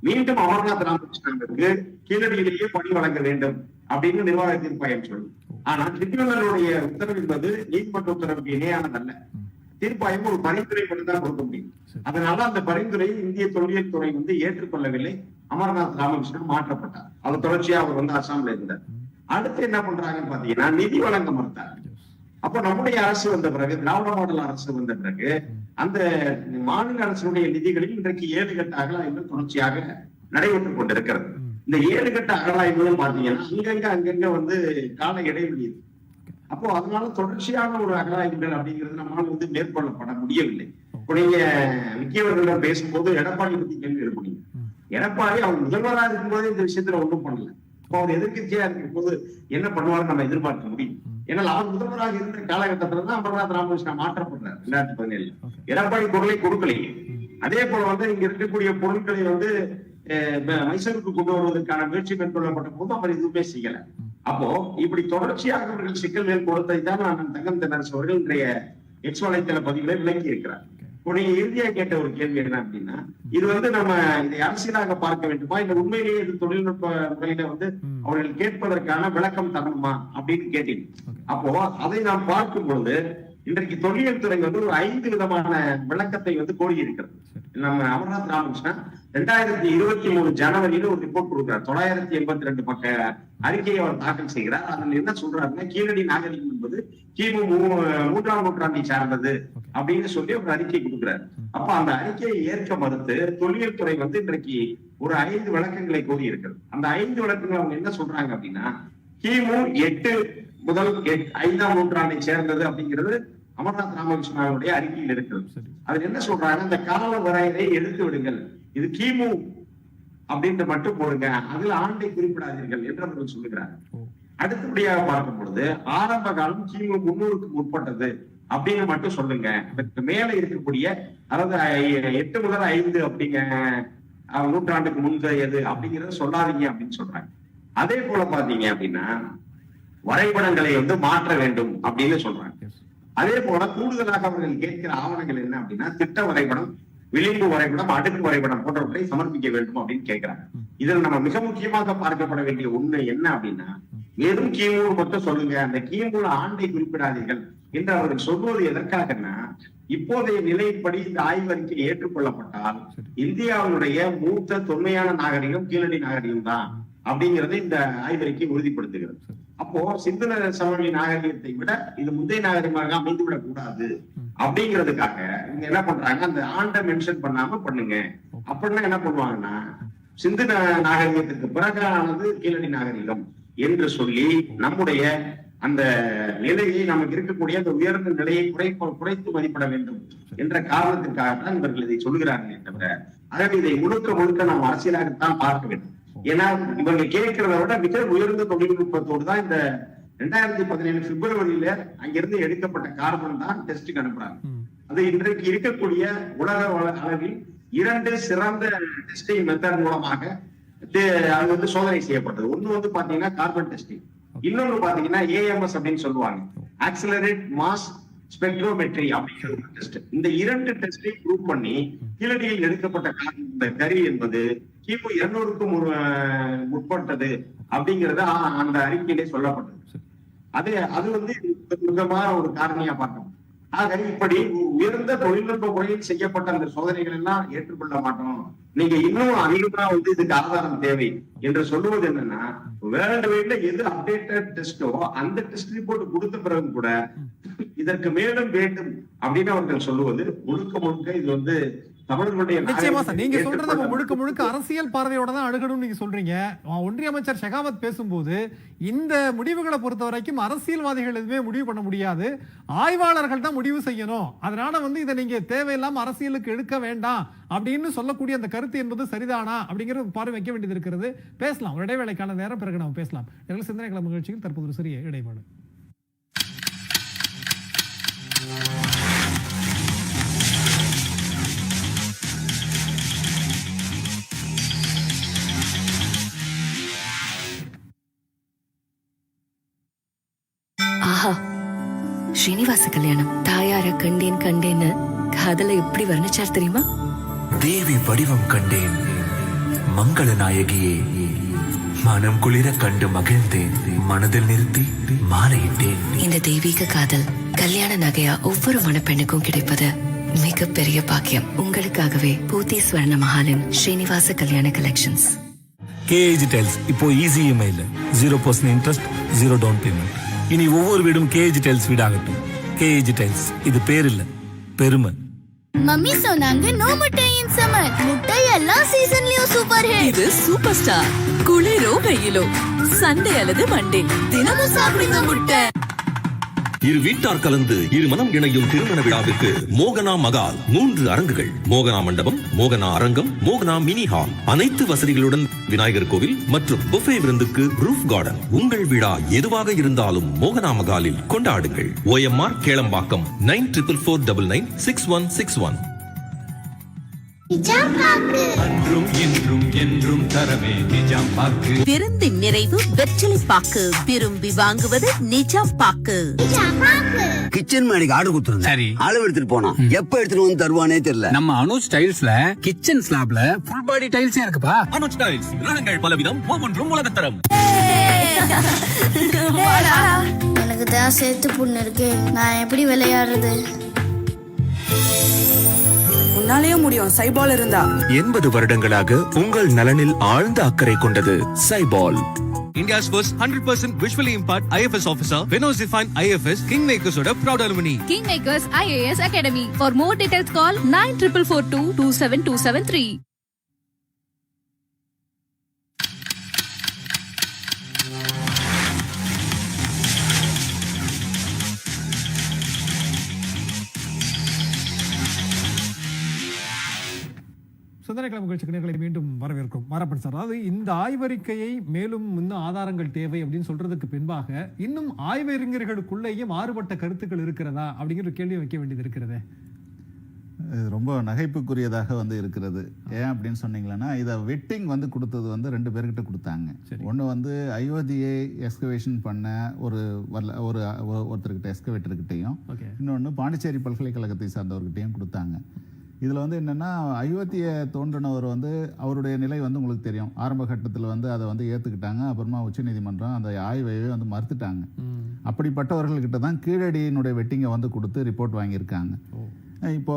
மீண்டும் அமர்நாத் ராமகிருஷ்ணனுக்கு கீழடியிலேயே பணி வழங்க வேண்டும் அப்படின்னு நிர்வாக தீர்ப்பாயம் சொல்லுது. ஆனா ட்ரிபியூனலுடைய உத்தரவு என்பது நீதிமன்ற உத்தரவுக்கு இணையானதல்ல. தீர்ப்பாயம் ஒரு பரிந்துரை மட்டும்தான் கொடுக்க முடியும். அதனால அந்த பரிந்துரையை இந்திய தொல்லியல் துறை வந்து ஏற்றுக்கொள்ளவில்லை. அமர்நாத் ராமகிருஷ்ணன் மாற்றப்பட்டார். அவர் தொடர்ச்சியா அவர் வந்து அசாம்ல இருந்தார். அடுத்து என்ன பண்றாங்கன்னு பாத்தீங்கன்னா, நிதி வழங்க மறுத்தார். அப்போ நம்முடைய அரசு வந்த பிறகு, திராவிட மாடல் அரசு வந்த பிறகு, அந்த மாநில அரசுடைய நிதிகளில் இன்றைக்கு 7 கட்ட அகழாய்வுகள் தொடர்ச்சியாக நடைபெற்றுக் கொண்டிருக்கிறது. இந்த 7 கட்ட அகழாய்வுகளும் பாத்தீங்கன்னா அங்கங்க வந்து கால இடைவெளி. அப்போ அதனால தொடர்ச்சியான ஒரு அகழாய்வுகள் அப்படிங்கிறது நம்மளால வந்து மேற்கொள்ளப்பட முடியவில்லை. இப்போ நீங்க முக்கியவர்களிடம் பேசும்போது எடப்பாடி பத்தி கேள்வி எழுப்புனீங்க. எடப்பாடி அவர் முதல்வராக இருக்கும்போதே இந்த விஷயத்துல ஒன்றும் பண்ணல. இப்போ அவர் எதிர்கட்சியா இருக்கும் போது என்ன பண்ணுவாருன்னு நம்ம எதிர்பார்க்க முடியும். ஏன்னா அவர் முதல்வராக இருந்த காலகட்டத்துல தான் அமர்நாத் ராமகிருஷ்ணா மாற்றப்படுறாரு 2017. எடப்பாடி பொருளை கொடுக்கலையே. அதே போல வந்து இங்க இருக்கக்கூடிய பொருட்களை வந்து மைசூருக்கு கொண்டு வருவதற்கான முயற்சி மேற்கொள்ளப்பட்ட போது அவர் எதுவுமே செய்யல. அப்போ இப்படி தொடர்ச்சியாக அவர்கள் சிக்கல்கள் கொடுத்ததை தான் நான் தங்கம் தென்னரசு அவர்கள் இன்றைய எக்ஸ் வலைத்தள பதிவுகளை விளக்கி இருக்கிறார். இப்போ நீங்க இறுதியா கேட்ட ஒரு கேள்வி என்ன அப்படின்னா, இது வந்து நம்ம இதை அரசியலாக பார்க்க வேண்டுமா, இல்ல உண்மையிலேயே இது தொழில்நுட்ப முறையில வந்து அவர்கள் கேட்பதற்கான விளக்கம் தரணுமா அப்படின்னு கேட்டீங்க. அப்போ அதை நாம் பார்க்கும் பொழுது இன்றைக்கு தொல்லியல் துறை வந்து ஒரு 5 விதமான விளக்கத்தை வந்து கோரி இருக்கிறது. நம்ம அமர்நாத் ராமகிருஷ்ணன் 2023 ஜனவரியில ஒரு ரிப்போர்ட் கொடுக்கிறார். 982 பக்க அறிக்கையை அவர் தாக்கல் செய்கிறார். அதில் என்ன சொல்றாருன்னா, கீழடி நாகரிகம் என்பது கிமு 3ஆம் நூற்றாண்டை சார்ந்தது அப்படின்னு சொல்லி ஒரு அறிக்கை கொடுக்கிறார். அப்ப அந்த அறிக்கையை ஏற்க மறுத்து தொல்லியல் துறை வந்து இன்றைக்கு ஒரு 5 விளக்கங்களை கோரி இருக்கிறது. அந்த 5 விளக்கங்கள் அவங்க என்ன சொல்றாங்க அப்படின்னா, கிமு 8 முதல் 5ஆம் நூற்றாண்டை சேர்ந்தது அப்படிங்கிறது அமர்நாத் ராமகிருஷ்ணனுடைய அறிக்கையில் இருக்கிறது. அதுல என்ன சொல்றாங்க, அந்த கால வரையறை எடுத்து விடுங்கள், இது கிமு அப்படின்ற மட்டும் போடுங்க, அதுல ஆண்டை குறிப்பிடாதீர்கள் என்று அவர்கள் சொல்லுகிறார். அடுத்தபடியாக பார்க்கும் பொழுது ஆரம்ப காலம் கிமு 300க்கு முற்பட்டது அப்படின்னு மட்டும் சொல்லுங்க. அதுக்கு மேல இருக்கக்கூடிய, அதாவது 8 முதல் 5 அப்படிங்க நூற்றாண்டுக்கு முந்தையது அப்படிங்கறத சொல்லாதீங்க அப்படின்னு சொல்றாங்க. அதே போல பாத்தீங்க அப்படின்னா வரைபடங்களை வந்து மாற்ற வேண்டும் அப்படின்னு சொல்றாங்க. அதே போல கூடுதலாக அவர்கள் கேட்கிற ஆவணங்கள் என்ன அப்படின்னா, திட்ட வரைபடம், விளிம்பு வரைபடம், அடுக்கு வரைபடம் போன்றவற்றை சமர்ப்பிக்க வேண்டும் அப்படின்னு கேட்கிறாங்க. இதுல நம்ம மிக முக்கியமாக பார்க்கப்பட வேண்டிய ஒண்ணு என்ன அப்படின்னா, வெறும் கிமு மட்டும் சொல்லுங்க, அந்த கிமுல ஆண்டை குறிப்பிடாதீர்கள் என்று அவர்கள் சொல்வது எதற்காகன்னா, இப்போதைய நிலைப்படி இந்த ஆய்வறிக்கை ஏற்றுக்கொள்ளப்பட்டால் இந்தியாவுடைய மூத்த தொன்மையான நாகரிகம் கீழடி நாகரிகம் தான் அப்படிங்கறதை இந்த ஆய்வறிக்கை உறுதிப்படுத்துகிறது. அப்போ சிந்து சமவெளி நாகரிகத்தை விட இது முந்தைய நாகரிகமாக அமைந்துவிடக் கூடாது அப்படிங்கிறதுக்காக இவங்க என்ன பண்றாங்க, அந்த ஆண்டை மென்ஷன் பண்ணாம பண்ணுங்க. அப்படின்னா என்ன பண்ணுவாங்கன்னா, சிந்து நாகரிகத்துக்கு பிறகானது கீழடி நாகரிகம் என்று சொல்லி நம்முடைய அந்த நிலையை, நமக்கு இருக்கக்கூடிய அந்த உயர்ந்த நிலையை குறைத்து மதிப்பிட வேண்டும் என்ற காரணத்திற்காகத்தான் இவர்கள் இதை சொல்லுகிறார்களே தவிர, ஆகவே இதை முழுக்க நாம் அரசியலாகத்தான் பார்க்க வேண்டும். ஏன்னா இவங்க கேட்கிறத விட மிக உயர்ந்த தொழில்நுட்பத்தோடு தான் இந்த 2017 பிப்ரவரியில அங்கிருந்து எடுக்கப்பட்ட கார்பன் தான் டெஸ்டுக்கு அனுப்புறாங்க. அது இன்றைக்கு இருக்கக்கூடிய உலக அளவில் 2 சிறந்த டெஸ்டிங் மெத்தட் மூலமாக அது வந்து சோதனை செய்யப்பட்டது. ஒண்ணு வந்து பாத்தீங்கன்னா கார்பன் டெஸ்டிங், இன்னொன்னு பாத்தீங்கன்னா ஏஎம்எஸ் அப்படின்னு சொல்லுவாங்க, ஆக்சிலரேட் மாஸ் ஸ்பெக்ட்ரோமெட்ரி அப்படிங்கிற ஒரு டெஸ்ட். இந்த 2 டெஸ்டையும் ப்ரூவ் பண்ணி கீழடியில் எடுக்கப்பட்ட கரி என்பது கிமு 200க்கும் முற்பட்டது அப்படிங்கறது அந்த அறிக்கையிலே சொல்லப்பட்டது. அது வந்து முக்கியமான ஒரு காரணியா பார்க்கணும். ஆக இப்படி உயர்ந்த தொழில்நுட்ப முறையில் செய்யப்பட்ட அந்த சோதனைகள் எல்லாம் ஏற்றுக்கொள்ள மாட்டோம், நீங்க இன்னும் அதிகமா வந்து இதுக்கு ஆதாரம் தேவை என்று சொல்லுவது என்னன்னா, வேர்ல்டு வைட்ல எது அப்டேட்டட் டெஸ்டோ அந்த டெஸ்ட் ரிப்போர்ட் கொடுத்த பிறகு கூட இதற்கு மேலும் வேண்டும் அப்படின்னு அவர்கள் சொல்லுவது முழுக்க இது வந்து தமிழர்களுடைய நிச்சயமா சார், நீங்க சொல்றது முழுக்க அரசியல் பார்வையோட தான் அணுகணும் நீங்க சொல்றீங்க. ஒன்றிய அமைச்சர் ஷெகாவத் பேசும்போது இந்த முடிவுகளை பொறுத்த வரைக்கும் அரசியல்வாதிகள் எதுவுமே முடிவு பண்ண முடியாது, ஆய்வாளர்கள் தான் முடிவு செய்யணும், அதனால வந்து இதை நீங்க தேவையில்லாம அரசியலுக்கு எடுக்க வேண்டாம் அப்படின்னு சொல்லக்கூடிய அந்த கருத்து என்பது சரிதானா அப்படிங்கிற பார்வை வைக்க வேண்டியது இருக்கிறது. பேசலாம், ஒரு இடைவேளைக்கான நேரம், பிறகு நம்ம பேசலாம். சிந்தனை கிளம்பு நிகழ்ச்சியில் தற்போது ஒரு சிறிய இடைவேளை. ஆஹா, ஸ்ரீனிவாச கல்யாணம். தாயார கண்டேன்னு காதல எப்படி வர்ணிச்சார் தெரியுமா? தேவி வடிவம் கண்டேன், மங்கள நாயகியே மனம் குளிர கண்டு மகிழ்ந்தேன், மனதில் நிறுத்தி மாலையிட்டேன். இந்த தெய்வீக காதல் கல்யாண நகையா ஒவ்வொரு மணப்பெண்ணுக்கும் கிடைப்பது மிகப்பெரிய பாக்கியம். உங்களுக்காகவே பூத்தி ஸ்வர்ண மஹாலின் Srinivasa Kalyana collections. KAG tiles இப்போ easy EMI 0% interest, 0 down payment. இனி ஒவ்வொரு வீடும் கேஏஜி டைல்ஸ் வீடாகட்டும். கேஏஜி டைல்ஸ், இது பேர் இல்ல, பெருமை. மம்மி சொன்னாங்க நோ முட்டை இன் சம்மர், முட்டை எல்லாம் சீசன்லயும் சூப்பர் ஹிட். இது சூப்பர் ஸ்டார். குளிரோ வெயிலோ, சண்டே அல்லது மண்டே, தினமும் சாப்பிடுங்க முட்டை. இரு வீட்டார் கலந்து இரு மனம் இணையும் திருமண விழாவிற்கு மோகனா மகால் 3 அரங்குகள், மோகனா மண்டபம், மோகனா அரங்கம், மோகனா மினி ஹால், அனைத்து வசதிகளுடன் விநாயகர் கோவில் மற்றும் புஃபே விருந்துக்கு ரூஃப் கார்டன். உங்கள் விழா எதுவாக இருந்தாலும் மோகனா மகாலில் கொண்டாடுங்கள். OMR கேளம்பாக்கம் 9444996161. விருந்தின் நிறைவு வெற்றிலை பாக்கு, விரும்பி வாங்குவது நிஜாம் பாக்கு. கிச்சன் மேடைக்கு ஆர்டர் கொடுத்துருந்தேன், சரி அளவு எடுத்துட்டு போனா எப்ப எடுத்துட்டு வந்து தருவானே தெரியல. நம்ம அனுஜ் டைல்ஸ்ல கிச்சன் ஸ்லாப்ல ஃபுல் பாடி டைல்ஸே இருக்குப்பா. அனுஜ் டைல்ஸ், ரகங்கள் பலவிதம், ஒவ்வொன்றும் உலகத்தரம். எனக்கு தான் சேர்த்து புண்ணு இருக்கு, நான் எப்படி விளையாடுறது? உன்னாலேயே முடியும், சைபால் இருந்தா. 80 வருடங்களாக உங்கள் நலனில் ஆழ்ந்த அக்கறை கொண்டது Saibol. India's first 100% visually impaired IFS officer, Vinod Zifan IFS, Kingmakers oda proud alumni. Kingmakers IAS Academy. For more details call 9442 சிந்தனை கிளம்பு நிகழ்ச்சிகளை மீண்டும் வரவேற்கும். மாரப்பன் சார், அதாவது இந்த ஆய்வறிக்கையை மேலும் இன்னும் ஆதாரங்கள் தேவை அப்படின்னு சொல்றதுக்கு பின்பாக இன்னும் ஆய்வறிஞர்களுக்குள்ளேயே மாறுபட்ட கருத்துக்கள் இருக்கிறதா அப்படிங்கிற கேள்வி வைக்க வேண்டியது இருக்கிறதே. ரொம்ப நகைப்புக்குரியதாக வந்து இருக்கிறது. ஏன் அப்படின்னு சொன்னீங்கன்னா, இதை வெட்டிங் வந்து கொடுத்தது வந்து 2 பேர்கிட்ட கொடுத்தாங்க. ஒன்று வந்து அயோத்தியை எக்ஸ்கவேஷன் பண்ண ஒருத்தர்கிட்ட எக்ஸ்கவேட்டர்கிட்டையும், இன்னொன்று பாண்டிச்சேரி பல்கலைக்கழகத்தை சார்ந்தவர்கிட்டையும் கொடுத்தாங்க. இதில் வந்து என்னென்னா, அயோத்தியை தோன்றினவர் வந்து அவருடைய நிலை வந்து உங்களுக்கு தெரியும். ஆரம்ப கட்டத்தில் வந்து அதை வந்து ஏற்றுக்கிட்டாங்க, அப்புறமா உச்சநீதிமன்றம் அந்த ஆய்வையே வந்து மறுத்துட்டாங்க. அப்படிப்பட்டவர்கள்கிட்ட தான் கீழடியினுடைய வெட்டிங்கை வந்து கொடுத்து ரிப்போர்ட் வாங்கியிருக்காங்க. இப்போ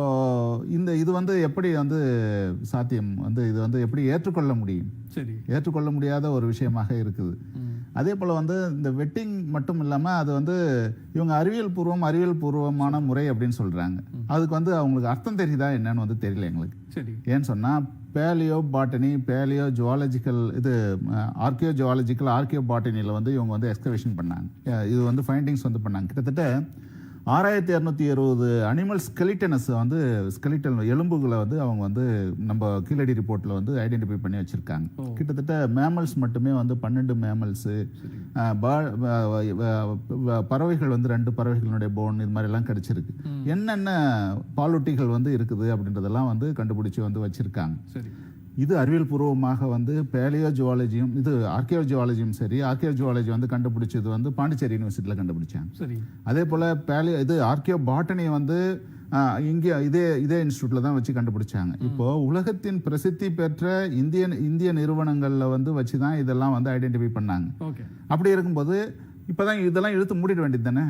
இது வந்து எப்படி வந்து சாத்தியம் வந்து இது வந்து எப்படி ஏற்றுக்கொள்ள முடியும்? ஏற்றுக்கொள்ள முடியாத ஒரு விஷயமாக இருக்குது. அதே போல் வந்து இந்த வெட்டிங் மட்டும் இல்லாமல் அது வந்து இவங்க அறிவியல் பூர்வமான முறை அப்படின்னு சொல்கிறாங்க. அதுக்கு வந்து அவங்களுக்கு அர்த்தம் தெரியுதா என்னன்னு வந்து தெரியல எங்களுக்கு. ஏன்னு சொன்னால் பேலியோ பாட்டனி, பேலியோ ஜுவாலஜிக்கல், இது ஆர்கியோ பாட்டனியில் வந்து இவங்க வந்து எக்ஸ்கவேஷன் பண்ணாங்க. இது வந்து ஃபைண்டிங்ஸ் வந்து பண்ணாங்க. கிட்டத்தட்ட 6260 அனிமல் ஸ்கெலிட்டல் எலும்புகளை வந்து அவங்க வந்து நம்ம கீழடி ரிப்போர்ட்டில் வந்து ஐடென்டிஃபை பண்ணி வச்சுருக்காங்க. கிட்டத்தட்ட மேமல்ஸ் மட்டுமே வந்து 12 மேமல்ஸு, பறவைகள் வந்து 2 பறவைகளுடைய போன், இது மாதிரிலாம் கிடச்சிருக்கு. என்னென்ன பாலூட்டிகள் வந்து இருக்குது அப்படின்றதெல்லாம் வந்து கண்டுபிடிச்சி வந்து வச்சுருக்காங்க. இது அறிவியல் பூர்வமாக வந்து பேலியோ ஜுவாலஜியும் இது ஆர்கியோஜுவாலஜியும் சரி, ஆர்கியோஜுவாலஜி வந்து கண்டுபிடிச்சது வந்து பாண்டிச்சேரி யூனிவர்சிட்டியில் கண்டுபிடிச்சாங்க. சரி. அதே போல் இது ஆர்கியோ பாட்டனி வந்து இங்கே இதே இன்ஸ்டியூட்டில் தான் வச்சு கண்டுபிடிச்சாங்க. இப்போது உலகத்தின் பிரசித்தி பெற்ற இந்திய நிறுவனங்களில் வந்து வச்சு தான் இதெல்லாம் வந்து ஐடென்டிஃபை பண்ணாங்க. அப்படி இருக்கும்போது இப்போ தான் இதெல்லாம் இழுத்து மூடிட வேண்டியது தானே.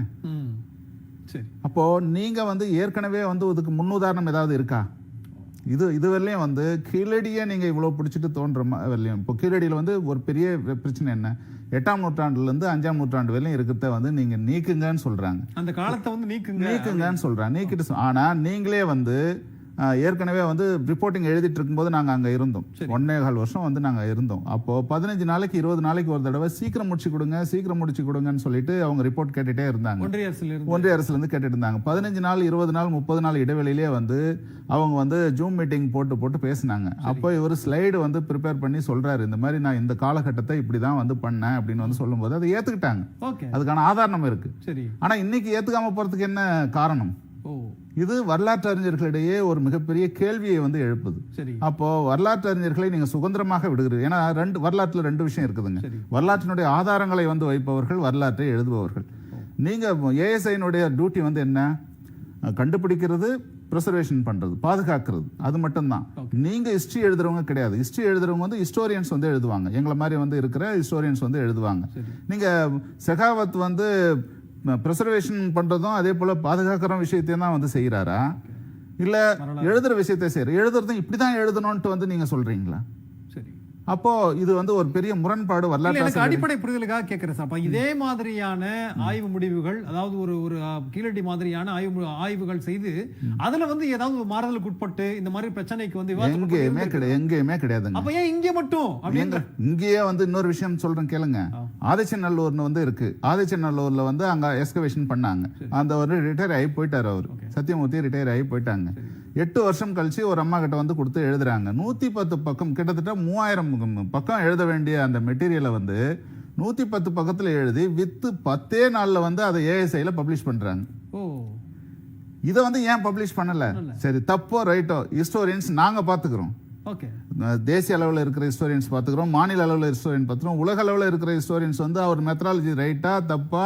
அப்போது நீங்கள் வந்து ஏற்கனவே வந்து இதுக்கு முன்னுதாரணம் ஏதாவது இருக்கா? இதுவரையிலையும் வந்து கீழடியை நீங்கள் இவ்வளோ பிடிச்சிட்டு தோன்ற வரலையும். இப்போ கீழடியில் வந்து ஒரு பெரிய பிரச்சனை என்ன, 8ஆம் நூற்றாண்டுலேருந்து 5ஆம் நூற்றாண்டு வரையிலும் இருக்கிறத வந்து நீங்கள் நீக்குங்கன்னு சொல்கிறாங்க. அந்த காலத்தை வந்து நீக்குங்கன்னு சொல்கிறாங்க. நீக்கிட்டு ஆனால் நீங்களே வந்து ஏற்கனவே வந்து ரிப்போர்ட்டிங் எழுதிட்டு இருக்கும்போது நாங்கள் அங்கே இருந்தோம். 1.25 வருஷம் வந்து நாங்கள் இருந்தோம். அப்போது 15 நாளைக்கு 20 நாளைக்கு ஒரு தடவை சீக்கிரம் முடிச்சு கொடுங்கன்னு சொல்லிட்டு அவங்க ரிப்போர்ட் கேட்டுகிட்டே இருந்தாங்க. ஒன்றிய அரசுலேருந்து கேட்டுட்டு இருந்தாங்க. 15 நாள் 20 நாள் 30 நாள் இடைவெளியிலே வந்து அவங்க வந்து ஜூம் மீட்டிங் போட்டு பேசினாங்க. அப்போ இவர் ஸ்லைடு வந்து ப்ரிப்பேர் பண்ணி சொல்கிறாரு, இந்த மாதிரி நான் இந்த காலகட்டத்தை இப்படி தான் வந்து பண்ணேன் அப்படின்னு வந்து சொல்லும்போது அதை ஏற்றுக்கிட்டாங்க. அதுக்கான ஆதாரம் இருக்குது. ஆனால் இன்னைக்கு ஏற்றுக்காம போகிறதுக்கு என்ன காரணம்? இது வரலாற்று அறிஞர்களிடையே ஒரு மிகப்பெரிய கேள்வியை வந்து எழுப்புது. அப்போ வரலாற்று அறிஞர்களை நீங்க சுதந்திரமாக விடுகிறது. ஏன்னா வரலாற்றுல 2 விஷயம் இருக்குதுங்க. வரலாற்றினுடைய ஆதாரங்களை வந்து வைப்பவர்கள், வரலாற்றை எழுதுபவர்கள். நீங்க ஏஎஸ்ஐனுடைய டியூட்டி வந்து என்ன? கண்டுபிடிக்கிறது, ப்ரிசர்வேஷன் பண்றது, பாதுகாக்கிறது, அது மட்டும்தான். நீங்க ஹிஸ்டரி எழுதுறவங்க கிடையாது. ஹிஸ்டரி எழுதுறவங்க வந்து ஹிஸ்டோரியன்ஸ் வந்து எழுதுவாங்க. எங்களை மாதிரி வந்து இருக்கிற ஹிஸ்டோரியன்ஸ் வந்து எழுதுவாங்க. நீங்க செகாவத் வந்து ப்ரிசர்வேஷன் பண்றதும் அதே போல பாதுகாக்கிற விஷயத்தையும் தான் வந்து செய்யறாரா, இல்ல எழுதுற விஷயத்தை செய்யற எழுதுறதும் இப்படிதான் எழுதணும்னு வந்து நீங்க சொல்றீங்களா? அப்போ இது வந்து ஒரு பெரிய முரண்பாடு. வரலாற்று அடிப்படை புரிதலுக்காக கேட்கிறேன் சார். இதே மாதிரியான ஆய்வு முடிவுகள், அதாவது ஒரு கீழடி மாதிரியான ஆய்வுகள் செய்து அதுல வந்து ஏதாவது மாறுதலுக்கு உட்பட்டு இந்த மாதிரி பிரச்சனைக்கு வந்து எங்கேயுமே கிடையாது. அப்ப ஏன் இங்கே மட்டும்? இங்கேயே வந்து இன்னொரு விஷயம் சொல்றேன் கேளுங்க. ஆதிச்சநல்லூர்னு வந்து இருக்கு. ஆதிச்சநல்லூர்ல வந்து அங்க எக்ஸ்கவேஷன் பண்ணாங்க. அந்த ஒரு ரிட்டையர் ஆகி போயிட்டாரு. அவர் சத்தியமூர்த்தி ரிட்டையர் ஆகி போயிட்டாங்க. 8 வருஷம் கழிச்சு ஒரு அம்மா கிட்ட வந்து கொடுத்து எழுதுறாங்க. 110 பக்கம், கிட்டத்தட்ட 3000 பக்கம் எழுத வேண்டிய அந்த மெட்டீரியலை வந்து 110 பக்கத்துல எழுதி வித்து 10 நாள்ல வந்து அதை ஏஎஸ்ஐல பப்ளிஷ் பண்றாங்க. இதை வந்து ஏன் பப்ளிஷ் பண்ணல? சரி, தப்போ ரைட்டோ ஹிஸ்டோரியன்ஸ் நாங்க பாத்துக்கிறோம். தேசிய அளவில் இருக்கிற ஹிஸ்டோரியன்ஸ் பார்த்துக்கிறோம், மாநில அளவில் ஹிஸ்டோரியன் பார்த்துக்கிறோம், உலக அளவில் இருக்கிற ஹிஸ்டோரியன்ஸ் வந்து அவர் மெத்தடாலஜி ரைட்டா தப்பா,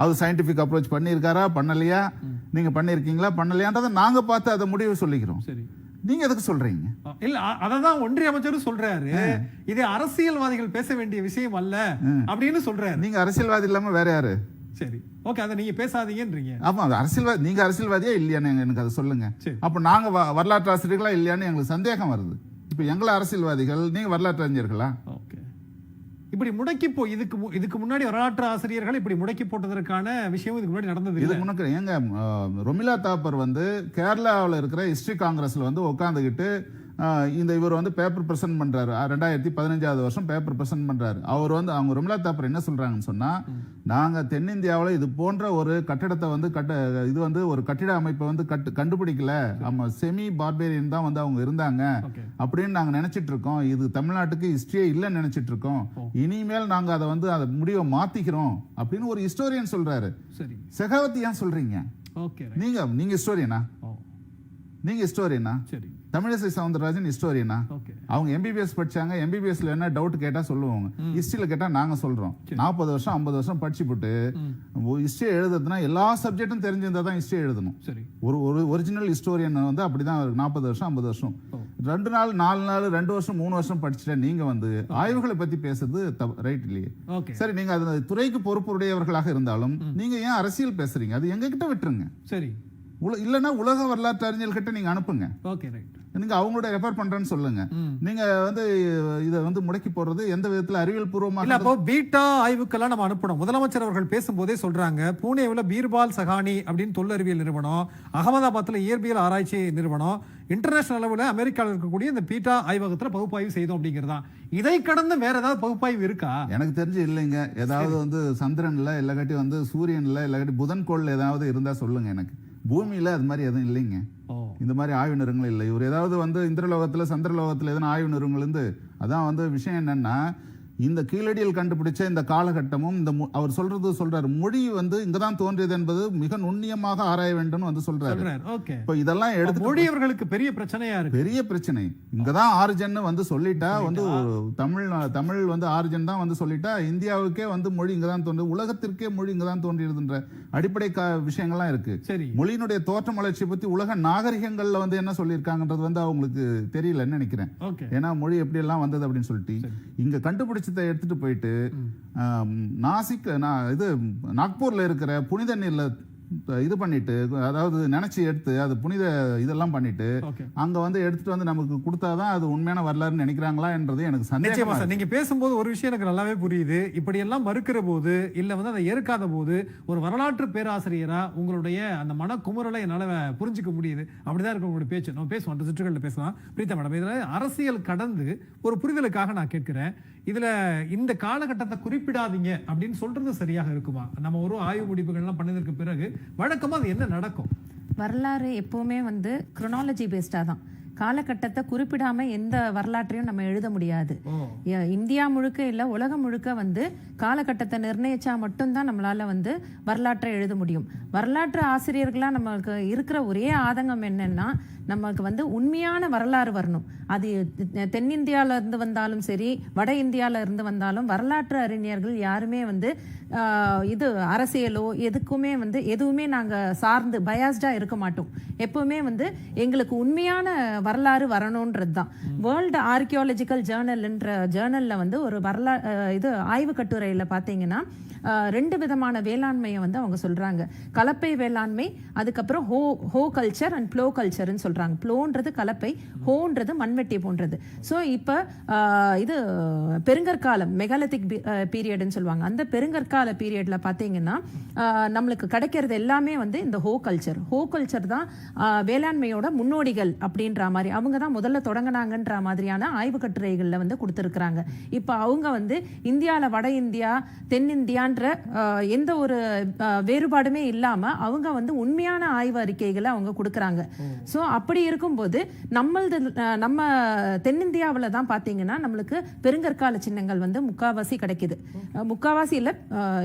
அவர் சயின்டிபிக் அப்ரோச் பண்ணியிருக்காரா பண்ணலையா, நீங்க பண்ணிருக்கீங்களா பண்ணலையான்றதை நாங்க பார்த்து அதை முடிவு சொல்லிக்கிறோம். நீங்க எதுக்கு சொல்றீங்க? இல்ல அததான் ஒன்றிய அமைச்சரும் சொல்றாரு, இது அரசியல்வாதிகள் பேச வேண்டிய விஷயம் அல்ல அப்படின்னு சொல்றாரு. நீங்க அரசியல்வாதி இல்லாம வேற யாரு? சரி, ஓகே, அதை நீங்க பேசாதீங்கன்றீங்க. ஆமா, அரசியல்வாதி. நீங்க அரசியல்வாதியா இல்லையான்னு எனக்கு அதை சொல்லுங்க. அப்ப நாங்க வரலாற்று ஆசிரியர்களா இல்லையான்னு எங்களுக்கு சந்தேகம் வருது. இப்ப எங்களை அரசியல்வாதிகள், நீங்க வரலாற்று அறிஞர்களா? இப்படி முடக்கி இதுக்கு முன்னாடி வரலாற்று ஆசிரியர்கள் இப்படி முடக்கி போட்டதற்கான விஷயம் இதுக்கு முன்னாடி நடந்தது. இதுக்கு முன்னாடி எங்க ரொமிலா தாப்பர் வந்து கேரளாவில் இருக்கிற ஹிஸ்டரி காங்கிரஸ்ல வந்து உட்காந்துக்கிட்டு இவர் வந்து பேப்பர் பிரசன்ட் பண்றாரு. 2015 வருஷம் பேப்பர் பிரசன்ட் பண்றாரு. அவர் வந்து அவங்க ரொமிலா தாப்பர் என்ன சொல்றாங்கன்னு சொன்னா, நாங்க தென்னிந்தியாவில் இது போன்ற ஒரு கட்டடத்தை வந்து இது வந்து ஒரு கட்டிட அமைப்பை வந்து கண்டுபிடிக்கல, செமி பார்பேரியன் தான் வந்து அவங்க இருந்தாங்க அப்படின்னு நாங்க நினைச்சிட்டு இருக்கோம். இது தமிழ்நாட்டுக்கு ஹிஸ்டரியே இல்லைன்னு நினைச்சிட்டு இருக்கோம். இனிமேல் நாங்க அதை வந்து அதை முடிவை மாத்திக்கிறோம் அப்படின்னு ஒரு ஹிஸ்டோரியன் சொல்றாரு. செகாவத் ஏன் சொல்றீங்க? நீங்க ஹிஸ்டோரியனா? நீங்க ஹிஸ்டோரியனா? தமிழிசை சவுந்தரராஜன் ஹிஸ்டோரியனா? அவங்க எம்பிபிஎஸ் படிச்சாங்க. எம்பிபிஎஸ்ல என்ன டவுட் கேட்டா சொல்லுவாங்க, ஹிஸ்டரியில கேட்டா நாங்க சொல்றோம். 40 வருஷம் 50 வருஷம் படிச்சு போட்டு ஹிஸ்டரி எழுதுறதுனா எல்லா சப்ஜெக்டும் தெரிஞ்சிருந்தா தான் ஹிஸ்டரி எழுதணும். ஒரு ஒரிஜினல் ஹிஸ்டோரியன் வந்து அப்படிதான் 40 வருஷம் 50 வருஷம் 2 நாள் 4 நாள் 2 வருஷம் 3 வருஷம் படிச்சுட்டா நீங்க வந்து ஆய்வுகளை பத்தி பேசுறது ரைட் இல்லையே. சரி, நீங்க அது துறைக்கு பொறுப்புடையவர்களாக இருந்தாலும் நீங்க ஏன் அரசியல் பேசுறீங்க? அது எங்க கிட்ட விட்டுருங்க. சரி, இல்லன்னா உலக வரலாற்று அறிஞர்கிட்ட நீங்க அனுப்புங்க. நீங்க அவங்களோட ரெஃபர் பண்றேன்னு சொல்லுங்க. நீங்க வந்து இதை வந்து முடக்கி போடுறது எந்த விதத்துல அறிவியல் பூர்வமா இல்ல. அப்போ பீட்டா ஆய்வுக்கெல்லாம் நம்ம அனுப்பணும். முதலமைச்சர் அவர்கள் பேசும்போதே சொல்றாங்க, பூனேவில் பீர்பால் சகானி அப்படின்னு தொல்லறிவியல் நிறுவனம், அகமதாபாத்ல இயற்பியல் ஆராய்ச்சி நிறுவனம், இன்டர்நேஷனல் அளவில் அமெரிக்காவில் இருக்கக்கூடிய இந்த பீட்டா ஆய்வகத்துல பகுப்பாய்வு செய்தோம் அப்படிங்கிறதா. இதை கடந்து வேற ஏதாவது பகுப்பாய்வு இருக்கா? எனக்கு தெரிஞ்சு இல்லைங்க. ஏதாவது வந்து சந்திரன்ல இல்லாட்டி வந்து சூரியன்ல இல்லாட்டி புதன்கோள்ல ஏதாவது இருந்தா சொல்லுங்க. எனக்கு பூமியில அது மாதிரி எதுவும் இல்லைங்க. இந்த மாதிரி ஆய்வு நிறுவனங்கள் இல்லை. இவர் ஏதாவது வந்து இந்திரலோகத்துல சந்திரலோகத்துல எதனா ஆய்வு நிறுவனங்கள் இருந்து, அதான் வந்து விஷயம் என்னன்னா, இந்த கீழடியில் கண்டுபிடிச்ச இந்த காலகட்டமும் இந்த அவர் சொல்றாரு மொழி வந்து இங்கதான் தோன்றியது என்பது மிக நுண்ணியமாக ஆராய வேண்டும் வந்து சொல்றாரு. இப்போ இதெல்லாம் எடுத்து மொழி அவர்களுக்கு பெரிய பிரச்சனையா இருக்கு. பெரிய பிரச்சனை. இங்கதான் ஆரிஜின் வந்து சொல்லிட்டா வந்து தமிழ் வந்து ஆரிஜின் தான் வந்து சொல்லிட்டா இந்தியாவுக்கே வந்து மொழி இங்கதான் தோன்றியது, உலகத்திற்கே மொழி இங்கதான் தோன்றியதுன்ற அடிப்படை விஷயங்கள்லாம் இருக்கு. மொழியினுடைய தோற்றம் வளர்ச்சி பத்தி உலக நாகரிகங்கள்ல வந்து என்ன சொல்லியிருக்காங்கன்றது வந்து அவங்களுக்கு தெரியலன்னு நினைக்கிறேன். ஏன்னா மொழி எப்படி எல்லாம் வந்தது அப்படின்னு சொல்லிட்டு இங்க கண்டுபிடிச்சதை எடுத்துட்டு போயிட்டு நாக்பூர்ல இருக்கிற புனித நீர்ல இது பண்ணிட்டு, அதாவது நினைச்சு எடுத்து அது புனித இதெல்லாம் பண்ணிட்டு அங்க வந்து எடுத்துட்டு வந்து நமக்கு கொடுத்தாதான் அது உண்மையான வரலாறுன்னு நினைக்கிறாங்களா என்றது எனக்கு சந்தேகம். நீங்க பேசும்போது ஒரு விஷயம் எனக்கு நல்லாவே புரியுது. இப்படி எல்லாம் மறுக்கிற போது இல்ல வந்து அதை ஏற்காத போது ஒரு வரலாற்று பேராசிரியரா உங்களுடைய அந்த மனக்குமுறலை என்னால புரிஞ்சுக்க முடியுது. அப்படிதான் இருக்கு உங்களுடைய பேச்சு. நம்ம பேசுவோம், அந்த சுற்றுகளில் பேசலாம். பிரீதா மேடம், இதுல அரசியல் கடந்து ஒரு புரிதலுக்காக நான் கேட்கிறேன், இதுல இந்த காலகட்டத்தை குறிப்பிடாதீங்க அப்படின்னு சொல்றது சரியாக இருக்குமா? நம்ம ஒரு ஆய்வு முடிவுகள்லாம் பண்ணதற்கு பிறகு வழக்கமா அது என்ன நடக்கும்? வரலாறு எப்பவுமே வந்து குரோனாலஜி பேஸ்டா தான். காலகட்டத்தை குறிப்பிடாம எந்த வரலாற்றையும் நம்ம எழுத முடியாது. இந்தியா முழுக்க இல்ல உலகம் முழுக்க வந்து காலகட்டத்தை நிர்ணயிச்சா மட்டும்தான் நம்மளால வந்து வரலாற்றை எழுத முடியும். வரலாற்று ஆசிரியர்களா நமக்கு இருக்கிற ஒரே ஆதங்கம் என்னன்னா, நமக்கு வந்து உண்மையான வரலாறு வரணும். அது தென்னிந்தியால இருந்து வந்தாலும் சரி, வட இந்தியால இருந்து வந்தாலும் வரலாற்று அறிஞர்கள் யாருமே வந்து இது அரசியலோ எதுக்குமே வந்து எதுவுமே நாங்க சார்ந்து பயாஸ்டா இருக்க மாட்டோம். எப்பவுமே வந்து எங்களுக்கு உண்மையான வரலாறு வரணும்ன்றது தான். வேர்ல்டு ஆர்கியாலஜிக்கல் ஜேர்னல்ன்ற ஜேர்னல்ல வந்து ஒரு இது ஆய்வு கட்டுரையில பாத்தீங்கன்னா 2 விதமான வேளாண்மையை வந்து அவங்க சொல்றாங்க. கலப்பை வேளாண்மை, அதுக்கப்புறம் ஹோ கல்ச்சர் அண்ட் ப்ளோ கல்ச்சர்னு சொல்றாங்க. ப்ளோன்றது கலப்பை, ஹோன்றது மண்வெட்டி போன்றது. ஸோ இப்போ இது பெருங்கற்காலம் மெகாலித்திக் பீரியட்னு சொல்லுவாங்க. அந்த பெருங்கற்கால பீரியட்ல பார்த்தீங்கன்னா நம்மளுக்கு கிடைக்கிறது எல்லாமே வந்து இந்த ஹோ கல்ச்சர் தான் வேளாண்மையோட முன்னோடிகள் அப்படின்ற மாதிரி அவங்க தான் முதல்ல தொடங்கினாங்கன்ற மாதிரியான ஆய்வு கட்டுரைகளில் வந்து கொடுத்துருக்குறாங்க. இப்போ அவங்க வந்து இந்தியாவில் வட இந்தியா தென்னிந்தியா எந்த ஒரு வேறுபாடுமே இல்லாம அவங்க வந்து உண்மையான ஆய்வு அறிக்கைகளை அவங்க கொடுக்கறாங்க. சோ அப்படி இருக்கும்போது நம்ம தென்னிந்தியாவில் தான் பாத்தீங்கன்னா நம்மளுக்கு பெருங்கற்கால சின்னங்கள் வந்து முக்காவாசி கிடைக்குது. முக்காவாசி இல்ல,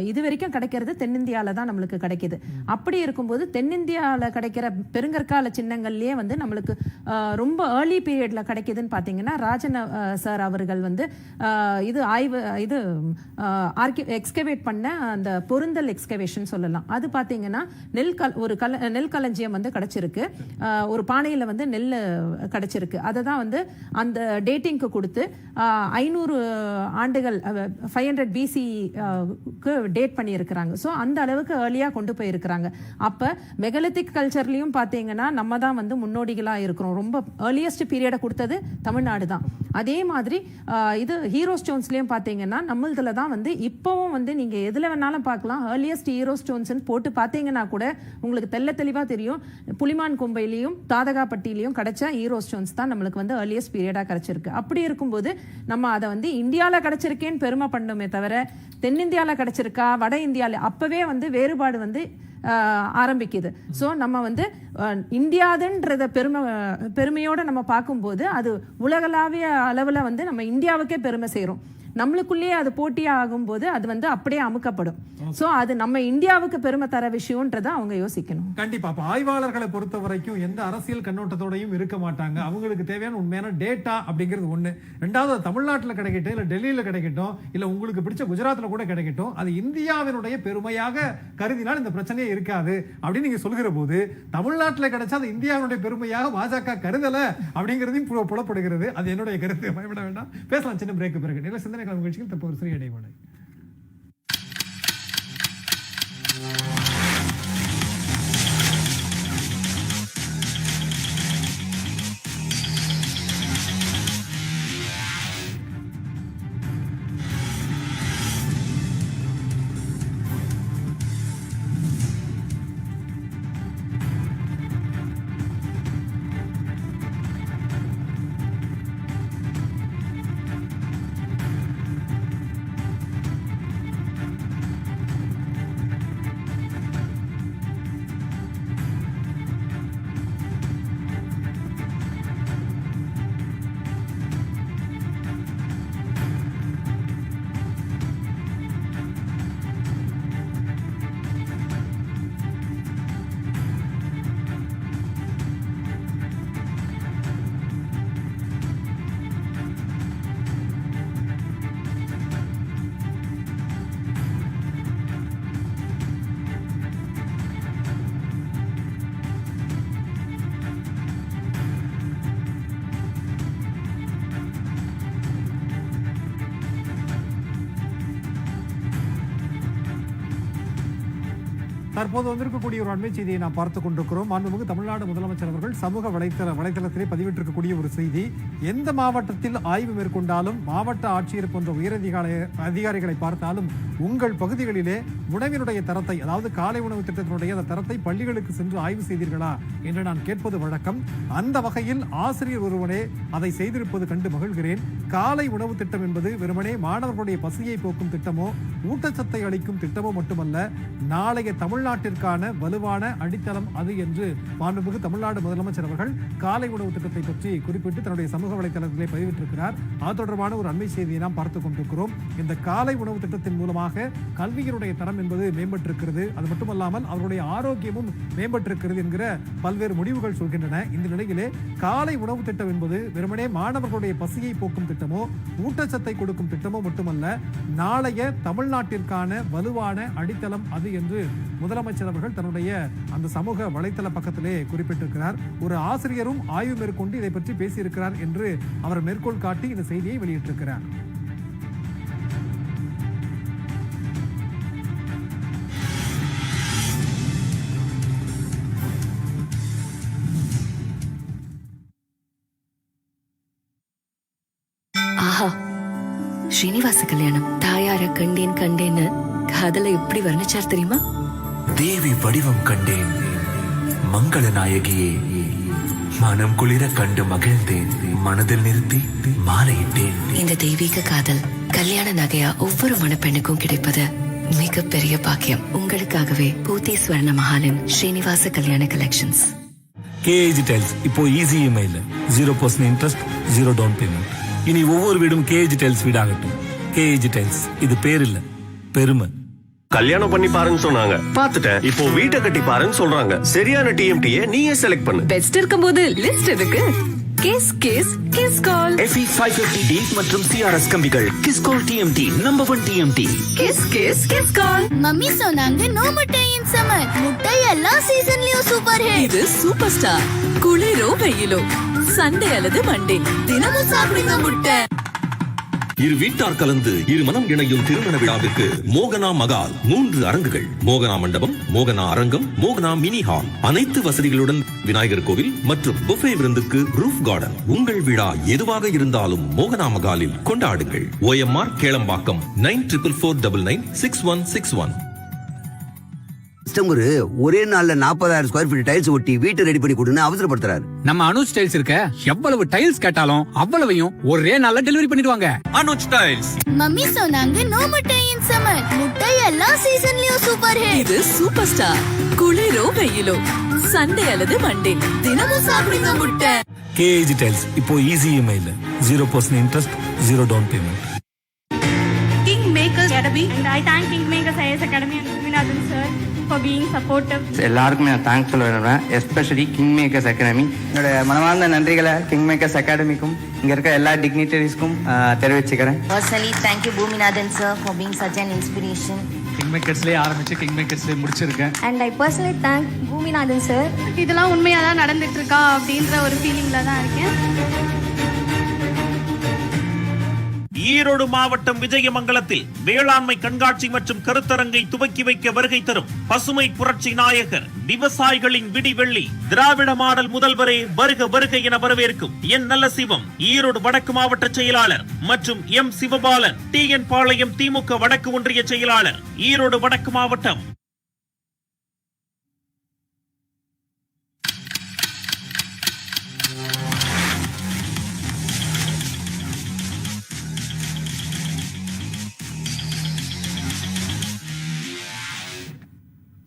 இது வரைக்கும் கிடைக்கிறது தென்னிந்தியால தான் நம்மளுக்கு கிடைக்குது. அப்படி இருக்கும்போது தென்னிந்தியாவில் கிடைக்கிற பெருங்கற்கால சின்னங்கள்லயே வந்து நம்மளுக்கு ரொம்ப ஏர்லி பீரியட்ல கிடைக்குதுன்னு பாத்தீங்கன்னா ராஜன் சார் அவர்கள் வந்து இது ஆய்வு இது எக்ஸ்கவேட் பண்ண அந்த பொருந்தல் எக்ஸ்கவேஷன் சொல்லலாம். அது பாத்தீங்கன்னா நெல் களஞ்சியம் வந்து கிடைச்சிருக்கு. ஒரு பானையில வந்து நெல் கிடைச்சிருக்கு. அதை தான் வந்து அந்த டேட்டிங்க்கு கொடுத்து 500 ஆண்டுகள் 500 BC டேட் பண்ணி இருக்கிறாங்க. ஸோ அந்த அளவுக்கு ஏர்லியா கொண்டு போயிருக்கிறாங்க. அப்ப மெகலித்திக் கல்ச்சர்லயும் பாத்தீங்கன்னா நம்ம தான் வந்து முன்னோடிகளா இருக்கிறோம். ரொம்ப ஏர்லியஸ்ட் பீரியடை கொடுத்தது தமிழ்நாடு தான். அதே மாதிரி இது ஹீரோ ஸ்டோன்ஸ்லயும் பாத்தீங்கன்னா நம்மளதுல தான் வந்து இப்பவும் வந்து நீங்க எதுல வேணாலும் பார்க்கலாம். ஏர்லியஸ்ட் ஹீரோ ஸ்டோன்ஸ் போட்டு பார்த்தீங்கன்னா கூட உங்களுக்கு தெளிவா தெரியும். புலிமான் கொம்பையிலையும் தாதகாப்பட்டியிலையும் கிடைச்ச ஹீரோ ஸ்டோன்ஸ் தான் நம்மளுக்கு வந்து ஏர்லியஸ்ட் பீரியடா கிடைச்சிருக்கு. அப்படி இருக்கும்போது நம்ம அதை வந்து இந்தியால கிடைச்சிருக்கேன்னு பெருமை பண்ணணுமே தவிர தென்னிந்தியால கிடைச்சிருக்கா வட இந்தியால அப்பவே வந்து வேறுபாடு வந்து ஆரம்பிக்குது. ஸோ நம்ம வந்து இந்தியாதுன்றத பெருமையோட நம்ம பார்க்கும்போது அது உலகளாவிய அளவில் வந்து நம்ம இந்தியாவுக்கே பெருமை சேரும். நம்மளுக்குள்ளேயே அது போட்டி ஆகும்போது அது வந்து அப்படியே அமுக்கப்படும். சோ அது நம்ம இந்தியாவுக்கு பெருமை தர விஷயம்ன்றத அவங்க யோசிக்கணும். கண்டிப்பா. அப்ப ஆய்வாளர்களை பொறுத்த வரைக்கும் எந்த அரசியல் கண்ணோட்டத்தோடையும் இருக்க மாட்டாங்க. அவங்களுக்கு தேவையான உண்மையான டேட்டா அப்படிங்கிறது ஒண்ணு. ரெண்டாவது தமிழ்நாட்டில் கிடைக்கட்டும் இல்ல டெல்லியில கிடைக்கட்டும் இல்ல உங்களுக்கு பிடிச்ச குஜராத்ல கூட கிடைக்கட்டும், அது இந்தியாவினுடைய பெருமையாக கருதினால் இந்த பிரச்சனையே இருக்காது அப்படின்னு நீங்க சொல்கிற போது தமிழ்நாட்டில் கிடைச்சா அது இந்தியாவினுடைய பெருமையாக பாஜக கருதல அப்படிங்கிறதையும் புலப்படுகிறது. அது என்னுடைய கருத்து. பயப்பட வேண்டாம். பேசலாம் சின்ன பிரேக்கு பிறகு. நில சிந்தனை நிகழ்ச்சியில் தற்போது ஒரு சிறிய இடைவேளை. தற்போது வந்திருக்கக்கூடிய ஒரு அண்மை செய்தியை நாம் பார்த்துக் கொண்டிருக்கிறோம். மாண்புமிகு தமிழ்நாடு முதலமைச்சர் அவர்கள் சமூக வலைத்தளத்திலே பதிவிட்டிருக்கக்கூடிய ஒரு செய்தி, எந்த மாவட்டத்தில் ஆய்வு மேற்கொண்டாலும் மாவட்ட ஆட்சியர் போன்ற உயர் அதிகாரிகளை பார்த்தாலும் உங்கள் பகுதிகளிலே உணவினுடைய தரத்தை, அதாவது காலை உணவு திட்டத்தினுடைய அந்த தரத்தை பள்ளிகளுக்கு சென்று ஆய்வு செய்தீர்களா என்று நான் கேட்பது வழக்கம். அந்த வகையில் ஆசிரியர் ஒருவனே அதை செய்திருப்பது கண்டு மகிழ்கிறேன். காலை உணவு திட்டம் என்பது வெறுமனே மாணவர்களுடைய பசியை போக்கும் திட்டமோ ஊட்டச்சத்தை அளிக்கும் திட்டமோ மட்டுமல்ல, நாளைய தமிழ்நாட்டிற்கான வலுவான அடித்தளம் அது என்று மாண்புமிகு தமிழ்நாடு முதலமைச்சர் அவர்கள் காலை உணவு திட்டத்தை பற்றி குறிப்பிட்டு தன்னுடைய சமூக வலைதளத்திலே பதிவிட்டிருக்கிறார். அது தொடர்பான ஒரு அண்மை செய்தியை நாம் பார்த்துக் கொண்டிருக்கிறோம். இந்த காலை உணவு திட்டத்தின் மூலமாக கல்வியினுடைய தரம் என்பது மேம்பட்டிருக்கிறது. அது மட்டுமல்லாமல் அவருடைய ஆரோக்கியமும் மேம்பட்டிருக்கிறது என்கிற பல்வேறு முடிவுகள் சொல்கின்றன. இந்த நிலையிலே காலை உணவு திட்டம் என்பது வெறுமனே மாணவர்களுடைய பசியை போக்கும் திட்டமோ ஊட்டச்சத்தை கொடுக்கும் திட்டமோ மட்டுமல்ல, நாளைய தமிழ்நாட்டிற்கான வலுவான அடித்தளம் அது என்று முதலமைச்சர் அவர்கள் தன்னுடைய அந்த சமூக வலைத்தள பக்கத்திலே குறிப்பிட்டிருக்கிறார். ஒரு ஆசிரியரும் ஆய்வு மேற்கொண்டு இதை பற்றி பேசியிருக்கிறார் என்று அவர் மேற்கோள் காட்டி இந்த செய்தியை வெளியிட்டிருக்கிறார். ஆஹா, ஸ்ரீனிவாச கல்யாணம். தாயார கண்டேன் கண்டேன்னு காதல எப்படி வர்ணிச்சார் தெரியுமா? தேவி வடிவம் கண்டேன், மங்கள நாயகியே, மனம் குளிர கண்டு மகிழ்ந்தேன், மனதில் நிறுத்தி மாலையிட்டேன். இந்த தெய்வீக காதல் கல்யாண நகையா ஒவ்வொரு மணப்பெண்ணுக்கும் கிடைப்பது மிகப்பெரிய பாக்கியம். உங்களுக்காகவே பூத்தி ஸ்வர்ண மஹாலின் Srinivasa Kalyana collections. KAG tiles இப்போ ஈஸி இஎம்ஐல 0% இன்ட்ரெஸ்ட், 0 டவுன் பேமெண்ட். இனி ஒவ்வொரு வீடும் KAG டைல்ஸ் வீடாகட்டும். KAG டைல்ஸ், இது பேர் இல்ல, பெருமை. கல்யாணம் பண்ணி பாருன்னு சொன்னாங்க, பார்த்துட்டேன். இப்போ வீட்டை கட்டி பாருன்னு சொல்றாங்க. சரியான டிஎம்டியை நீயே செலக்ட் பண்ணு. பெஸ்ட் இருக்கும்போது லிஸ்ட் எதுக்கு? கேஸ் கேஸ் கிஸ் கால். FE 550D மற்றும் CRS கம்பிகள் கிஸ்கால் TMT நம்பர் 1 TMT. கிஸ் கேஸ் கிஸ் கால். மம்மி சொன்னாங்க நோ முட்டை இன் சம்மர். முட்டை எல்லா சீசன்லயும் சூப்பர் ஹிட். இது சூப்பர் ஸ்டார். குளிரோ வெயிலோ, சண்டே அல்லது மண்டே, தினமும் சாப்பிடுங்க முட்டை. இரு வீட்டார் கலந்து இரு மனம் இணையும் திருமண விழாவிற்கு மோகனா மகால் 3 அரங்குகள். மோகனா மண்டபம், மோகனா அரங்கம், மோகனா மினி ஹால், அனைத்து வசதிகளுடன் விநாயகர் கோவில் மற்றும் புஃபே விருந்துக்கு ரூஃப் கார்டன். உங்கள் விழா எதுவாக இருந்தாலும் மோகனா மகாலில் கொண்டாடுங்கள். OMR கேளம்பாக்கம் 9444996161. ஒரே நாள்ல 40,000 ஸ்கொயர் ஃபீட் டைல்ஸ் ஒட்டி வீட்டை ரெடி பண்ணி கொடுன்னு அவசரப்படுத்துறாரு. நம்ம அனுஜ் டைல்ஸ் இருக்க, எவ்வளவு டைல்ஸ் கேட்டாலும் அவ்வளவையும் ஒரே நாள்ல டெலிவரி பண்ணிடுவாங்க. அனுஜ் டைல்ஸ். மம்மி சொன்னாங்க நோ முட்டை இன் சம்மர். முட்டை எல்லா சீசன்லயும் சூப்பர் ஹிட். இது சூப்பர் ஸ்டார். குளிரோ வெயிலோ, சண்டே அல்லது மண்டே, தினமும் சாப்பிடுங்க முட்டை. KAG டைல்ஸ் இப்போ ஈஸி இஎம்ஐல 0% interest, 0 down payment. Kingmakers Academy, and I thank Kingmakers IAS Academy and Guminathan sir for being supportive. எல்லாருக்குமே நான் தேங்க்ஸ் சொல்ல விரும்புகிறேன். Especially king makers academy. என்னோட மனமார்ந்த நன்றிகளை கிங் மேக்கர்ஸ் அகாடமிக்கும் இங்கே இருக்க எல்லா டிக்னிட்டரிஸ்க்கும் தெரிவிச்சுக்கிறேன். Personally, thank you Guminathan sir for being such an inspiration. கிங்மேக்கர்ஸ்லயே ஆரம்பிச்சு கிங்மேக்கர்ஸ்லயே முடிச்சிருக்கேன். And I personally thank Guminathan sir. இதெல்லாம் உண்மையா தான் நடந்துட்டு இருக்கா அப்படின்ற ஒரு ஃபீலிங்ல தான் இருக்கேன். ஈரோடு மாவட்டம் விஜயமங்கலத்தில் வேளாண்மை கண்காட்சி மற்றும் கருத்தரங்கை துவக்கி வைக்க வருகை தரும் பசுமை புரட்சி நாயகர், விவசாயிகளின் விடிவெள்ளி, திராவிட மாடல் முதல்வரே வருக வருக என வரவேற்கும் என் நல்ல சிவம் ஈரோடு வடக்கு மாவட்ட செயலாளர் மற்றும் எம் சிவபாலன் TN பாளையம் திமுக வடக்கு ஒன்றிய செயலாளர் ஈரோடு வடக்கு மாவட்டம்.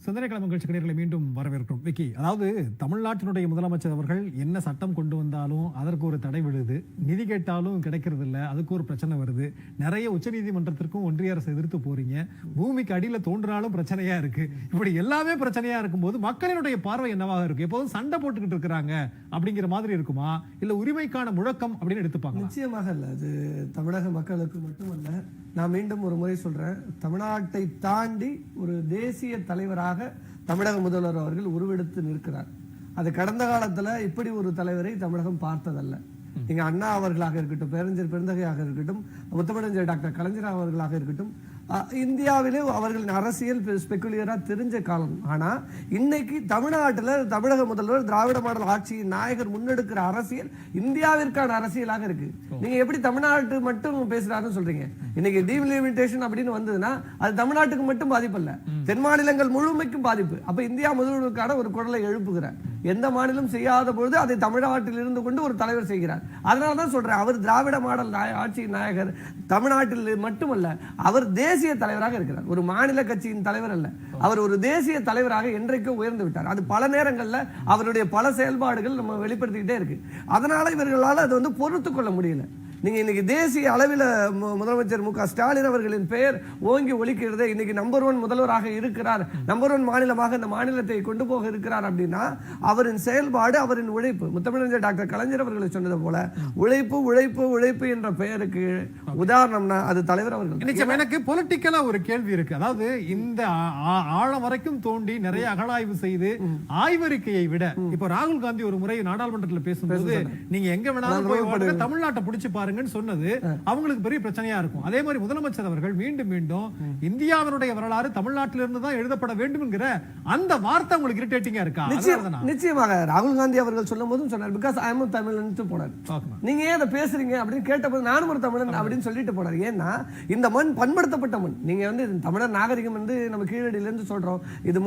சிந்தனைக்கிழமை நிகழ்ச்சி நேயர்களை மீண்டும் வரவேற்கிறோம். விக்கி, அதாவது தமிழ்நாட்டினுடைய முதலமைச்சர் அவர்கள் என்ன சட்டம் கொண்டு வந்தாலும் அதற்கு ஒரு தடை விழுது, நிதி கேட்டாலும் கிடைக்கிறது இல்லை, அதுக்கு ஒரு பிரச்சனை வருது, நிறைய உச்சநீதிமன்றத்திற்கும் ஒன்றிய அரசு எதிர்த்து போறீங்க, பூமிக்கு அடியில் தோன்றினாலும் பிரச்சனையா இருக்கு. இப்படி எல்லாமே பிரச்சனையா இருக்கும்போது மக்களினுடைய பார்வை என்னவாக இருக்கு? எப்போதும் சண்டை போட்டுக்கிட்டு இருக்கிறாங்க அப்படிங்கிற மாதிரி இருக்குமா, இல்ல உரிமைக்கான முழக்கம் அப்படின்னு எடுத்துப்பாங்க? நிச்சயமாக இல்லை. அது தமிழக மக்களுக்கு மட்டுமல்ல, நான் மீண்டும் ஒரு முறை சொல்றேன், தமிழ்நாட்டை தாண்டி ஒரு தேசிய தலைவராக தமிழக முதல்வர் அவர்கள் உருவெடுத்து நிற்கிறார். அது கடந்த காலத்துல இப்படி ஒரு தலைவரை தமிழகம் பார்த்ததல்ல. நீங்க அண்ணா அவர்களாக இருக்கட்டும், பேரறிஞர் பெருந்தகையாக இருக்கட்டும், முத்தமிழஞ்சர் டாக்டர் கலைஞர் அவர்களாக இருக்கட்டும், இந்தியாவிலே அவர்களின் அரசியல் ஸ்பெக்குலியராக தெரிஞ்ச காலம். ஆனால் இன்னைக்கு தமிழ்நாட்டில் தமிழக முதல்வர் திராவிட மாடல் ஆட்சியின் நாயகர் முன்னெடுக்கிற அரசியல் இந்தியாவிற்கான அரசியலாக இருக்கு. நீங்க எப்படி தமிழ்நாட்டு மட்டும் பேசுறாருன்னு சொல்றீங்க? இன்னைக்கு டீலிமிட்டேஷன் அப்படின்னு வந்ததுன்னா அது தமிழ்நாட்டுக்கு மட்டும் பாதிப்பு இல்ல, தென் மாநிலங்கள் முழுமைக்கும் பாதிப்பு. அப்ப இந்தியா முதல்வருக்கான ஒரு குரலை எழுப்புகிறார். எந்த மாநிலம் செய்யாத பொழுது அதை தமிழ்நாட்டில் இருந்து கொண்டு ஒரு தலைவர் செய்கிறார். அதனாலதான் சொல்றேன், அவர் திராவிட மாடல் ஆட்சியின் நாயகர் தமிழ்நாட்டில் மட்டுமல்ல, அவர் தேசிய தலைவராக இருக்கிறார். ஒரு மாநில கட்சியின் தலைவர் அல்ல, அவர் ஒரு தேசிய தலைவராக என்றைக்கும் உயர்ந்து விட்டார். அது பல நேரங்கள்ல அவருடைய பல செயல்பாடுகள் நம்ம வெளிப்படுத்திக்கிட்டே இருக்கு. அதனால இவர்களால் அது வந்து பொறுத்து கொள்ள முடியல. நீங்க இன்னைக்கு தேசிய அளவில் முதலமைச்சர் மு க ஸ்டாலின் அவர்களின் பெயர் ஓங்கி ஒலிக்கிறது. இன்னைக்கு நம்பர் 1 முதல்வராக இருக்கிறார், நம்பர் 1 மாநிலமாக இந்த மாநிலத்தை கொண்டு போக இருக்கிறார் அப்படின்னா அவரின் செயல்பாடு, அவரின் உழைப்பு. முத்தமிழறிஞர் டாக்டர் கலைஞர் அவர்கள் சொன்னது போல உழைப்பு உழைப்பு உழைப்பு என்ற பெயருக்கு உதாரணம்னா அது தலைவர் அவர்கள். எனக்கு பொலிட்டிக்கலா ஒரு கேள்வி இருக்கு. அதாவது இந்த ஆழம் வரைக்கும் தோண்டி நிறைய அகழாய்வு செய்து ஆய்வறிக்கையை விட இப்ப ராகுல் காந்தி ஒரு முறை நாடாளுமன்றத்தில் பேசும்போது நீங்க எங்க வேணாலும் போய் தமிழ்நாட்டை பிடிச்சு பாருங்க சொன்னது அவங்களுக்கு பெரிய பிரச்சனையா இருக்கும். அதே மாதிரி முதலமைச்சர் அவர்கள் மீண்டும் மீண்டும் இந்தியாவினுடைய வரலாறு தமிழ்நாட்டிலிருந்து தான் எழுதப்பட வேண்டும் என்கிற அந்த வார்த்தை உங்களுக்கு இரிட்டேட்டிங்கா இருக்கா? நிச்சயமாக ராகுல் காந்தி அவர்கள் சொல்லும் போதும் சொன்னார், பிகாஸ் ஐ அம் தமிழன் போனார். நீங்க ஏன் அதை பேசுறீங்க அப்படின்னு கேட்டபோது நானும் ஒரு தமிழன் அப்படின்னு சொல்லிட்டு போனார். ஏன்னா இந்த மண் பண்படுத்தப்பட்ட மண். நீங்க வந்து தமிழர் நாகரிகம் வந்து நம்ம கீழடியில இருந்து சொல்றோம், இது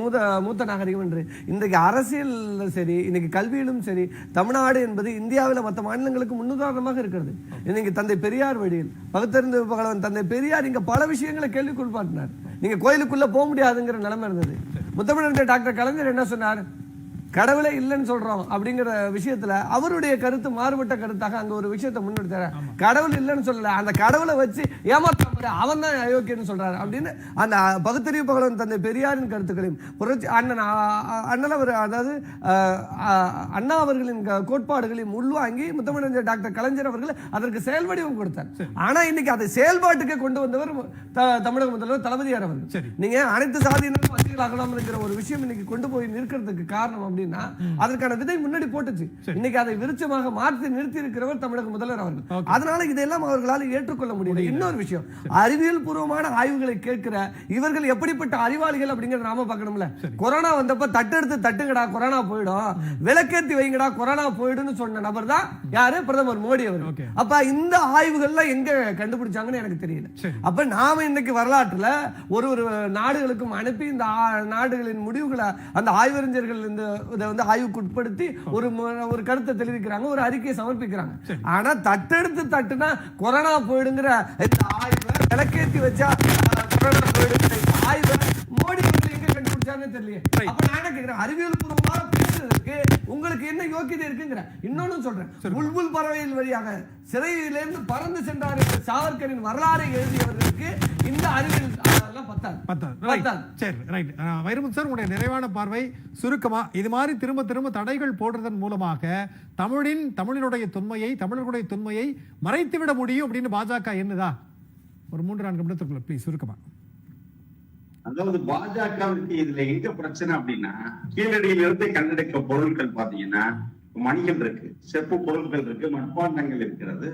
மூத்த நாகரிகம் என்று. இன்றைக்கு அரசியல் சரி, இன்னைக்கு கல்வியிலும் சரி, தமிழ்நாடு என்பது இந்தியாவில் மற்ற மாநிலங்களுக்கு முன்னுதாரணமாக இருக்கிறது. இன்னைக்கு தந்தை பெரியார் வழியில் பகுத்தறிந்து பகலவன் தந்தை பெரியார் இங்க பல விஷயங்களை கேள்விக்குள்பாட்டினார். நீங்க கோயிலுக்குள்ள போக முடியாதுங்கிற நிலைமை இருந்தது. முத்தமிழறிஞர் டாக்டர் கலைஞர் என்ன சொன்னார்? கடவுளே இல்லைன்னு சொல்றோம் அப்படிங்கிற விஷயத்துல அவருடைய கருத்து மாறுபட்ட கருத்தாக அங்க ஒரு விஷயத்தை முன்னெடுத்தாரு. கடவுள் இல்லைன்னு சொல்லல, அந்த கடவுளை வச்சு ஏமாற்ற அவன் தான் அயோக்கியன்னு சொல்றாரு அப்படின்னு அந்த பகுத்தறிவு பகலவன் தந்தை பெரியாரின் கருத்துக்களையும் புரட்சி அண்ணன் அதாவது அண்ணா அவர்களின் கோட்பாடுகளையும் உள்வாங்கி முத்தமிழறிஞர் டாக்டர் கலைஞர் அவர்கள் அதற்கு செயல் வடிவம் கொடுத்தார். ஆனா இன்னைக்கு அதை செயல்பாட்டுக்கு கொண்டு வந்தவர் தமிழக முதல்வர் தளபதியார் அவர்கள். நீங்க அனைத்து சாதியினரும் வசதிகளாகலாம் இருக்கிற ஒரு விஷயம் இன்னைக்கு கொண்டு போய் நிற்கிறதுக்கு காரணம் அப்படின்னா அதற்கான விதை முன்னாடி போட்டுச்சு. இன்னைக்கு அதை விருட்சமாக மாற்றி நிறுத்தி இருக்கிறவர் தமிழக முதல்வர் அவர்கள். அதனால இதெல்லாம் அவர்களால் ஏற்றுக்கொள்ள முடியல. இன்னொரு விஷயம், அறிவியல் பூர்வமான ஆய்வுகளை கேட்கிற இவர்கள் எப்படிப்பட்ட அறிவாளிகள் அப்படிங்கறத நாம பார்க்கணும்ல. கொரோனா வந்தப்ப தட்டெடுத்து தட்டுங்கடா கொரோனா போயிடும், விளக்கேத்தி வைங்கடா கொரோனா போயிடும்னு சொன்ன நபர் தான் யாரு? பிரதமர் மோடி அவர்கள். அப்ப இந்த ஆய்வுகள்ல எங்க கண்டுபிடிச்சாங்கன்னு எனக்கு தெரியல. அப்ப நாம இன்னைக்கு வரலாற்றுல ஒரு நாடுகளுக்கும் அனுப்பி இந்த நாடுகளின் முடிவுகளை அந்த ஆய்வறிஞர்கள் இந்த இதை வந்து ஆய்வுக்கு உட்படுத்தி ஒரு கருத்தை தெரிவிக்கிறாங்க, ஒரு அறிக்கையை சமர்ப்பிக்கிறாங்க. ஆனா தட்டெடுத்து தட்டுனா கொரோனா போயிடுங்கிற இந்த ஆய்வை விளக்கேத்தி வச்சா கொரோனா போயிடுங்கிற ஆய்வை மோடி வந்து எங்க கண்டுபிடிச்சாருன்னு தெரியல. அப்ப நான் என்ன கேட்கிறேன், அறிவியல் பூர்வமாக பேசுறதுக்கு உங்களுக்கு என்ன யோக்கியதை இருக்குங்கிற. இன்னொன்னு சொல்றேன், புல்புல் பறவையின் வழியாக சிறையிலிருந்து பறந்து சென்றார் என்று சாவர்கரின் வரலாறை எழுதியவர்களுக்கு இந்த அறிவியல் வைரமுத்து சார், உங்களுடைய நிறைவான பார்வை சுருக்கமா இது மாதிரி திரும்ப திரும்ப தடைகள் போடுறதன் மூலமாக தமிழினுடைய தொன்மையை தமிழர்களுடைய தொன்மையை மறைத்துவிட முடியும் அப்படின்னு பாஜக என்னதா? ஒரு 3-4 நிமிடத்துக்குள்ள ப்ளீஸ் சுருக்கமா. அதாவது பாஜகவுக்கு இதுல எங்க பிரச்சனை அப்படின்னா, கீழடியிலிருந்து கண்டெடுக்க பொருட்கள் பாத்தீங்கன்னா மணிகள் இருக்கு, செப்பு பொருட்கள் இருக்கு, மண்பாண்டங்கள் இருக்கிறது,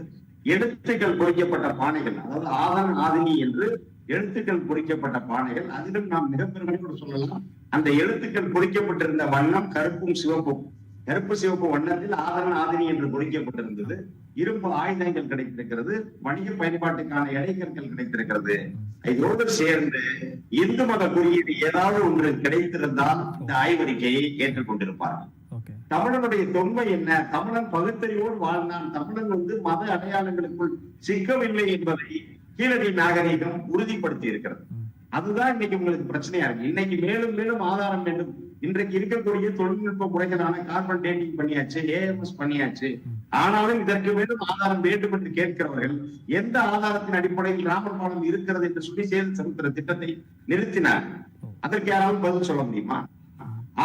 எழுத்துக்கள் பொறிக்கப்பட்ட பானைகள், அதாவது ஆதன் ஆதினி என்று எழுத்துக்கள் பொறிக்கப்பட்ட பானைகள். அதிலும் நாம் மிகப்பெருமையோடு சொல்லலாம், அந்த எழுத்துக்கள் பொறிக்கப்பட்டிருந்த வண்ணம் கருப்பும் சிவப்பும், கருப்பு சிவப்பு வண்ணத்தில் ஆதன் ஆதினி என்று பொறிக்கப்பட்டிருந்தது. இரும்பு ஆயுதங்கள் கிடைத்திருக்கிறது, வணிக பயன்பாட்டுக்கான இடைக்கற்கள் கிடைத்திருக்கிறது. இதோடு சேர்ந்து இந்து மத குறியீடு ஏதாவது ஒன்று கிடைத்திருந்தால் இந்த ஆய்வறிக்கையை ஏற்றுக்கொண்டிருப்பார்கள். தமிழனுடைய தொன்மை என்ன? தமிழன் பகுத்தறிவோடு வாழ்ந்தான், தமிழன் மத அடையாளங்களுக்குள் சிக்கவில்லை என்பதை கீழடி நாகரிகம் உறுதிப்படுத்தி இருக்கிறது. அதுதான் இன்னைக்கு உங்களுக்கு பிரச்சனையா இருக்கு. இன்னைக்கு மேலும் மேலும் ஆதாரம் வேண்டும். இன்றைக்கு இருக்கக்கூடிய தொழில்நுட்ப முறைகளான கார்பன் டேட்டிங் பண்ணியாச்சு, ஏஎம்எஸ் பண்ணியாச்சு. ஆனாலும் இதற்கு மேலும் ஆதாரம் வேண்டும் என்று கேட்கிறவர்கள் எந்த ஆதாரத்தின் அடிப்படையில் ராமர் பாலம் இருக்கிறது என்று சொல்லி சேது சமுத்திர திட்டத்தை நிறுத்தினார். அதற்கு யாராவது பதில் சொல்ல முடியுமா?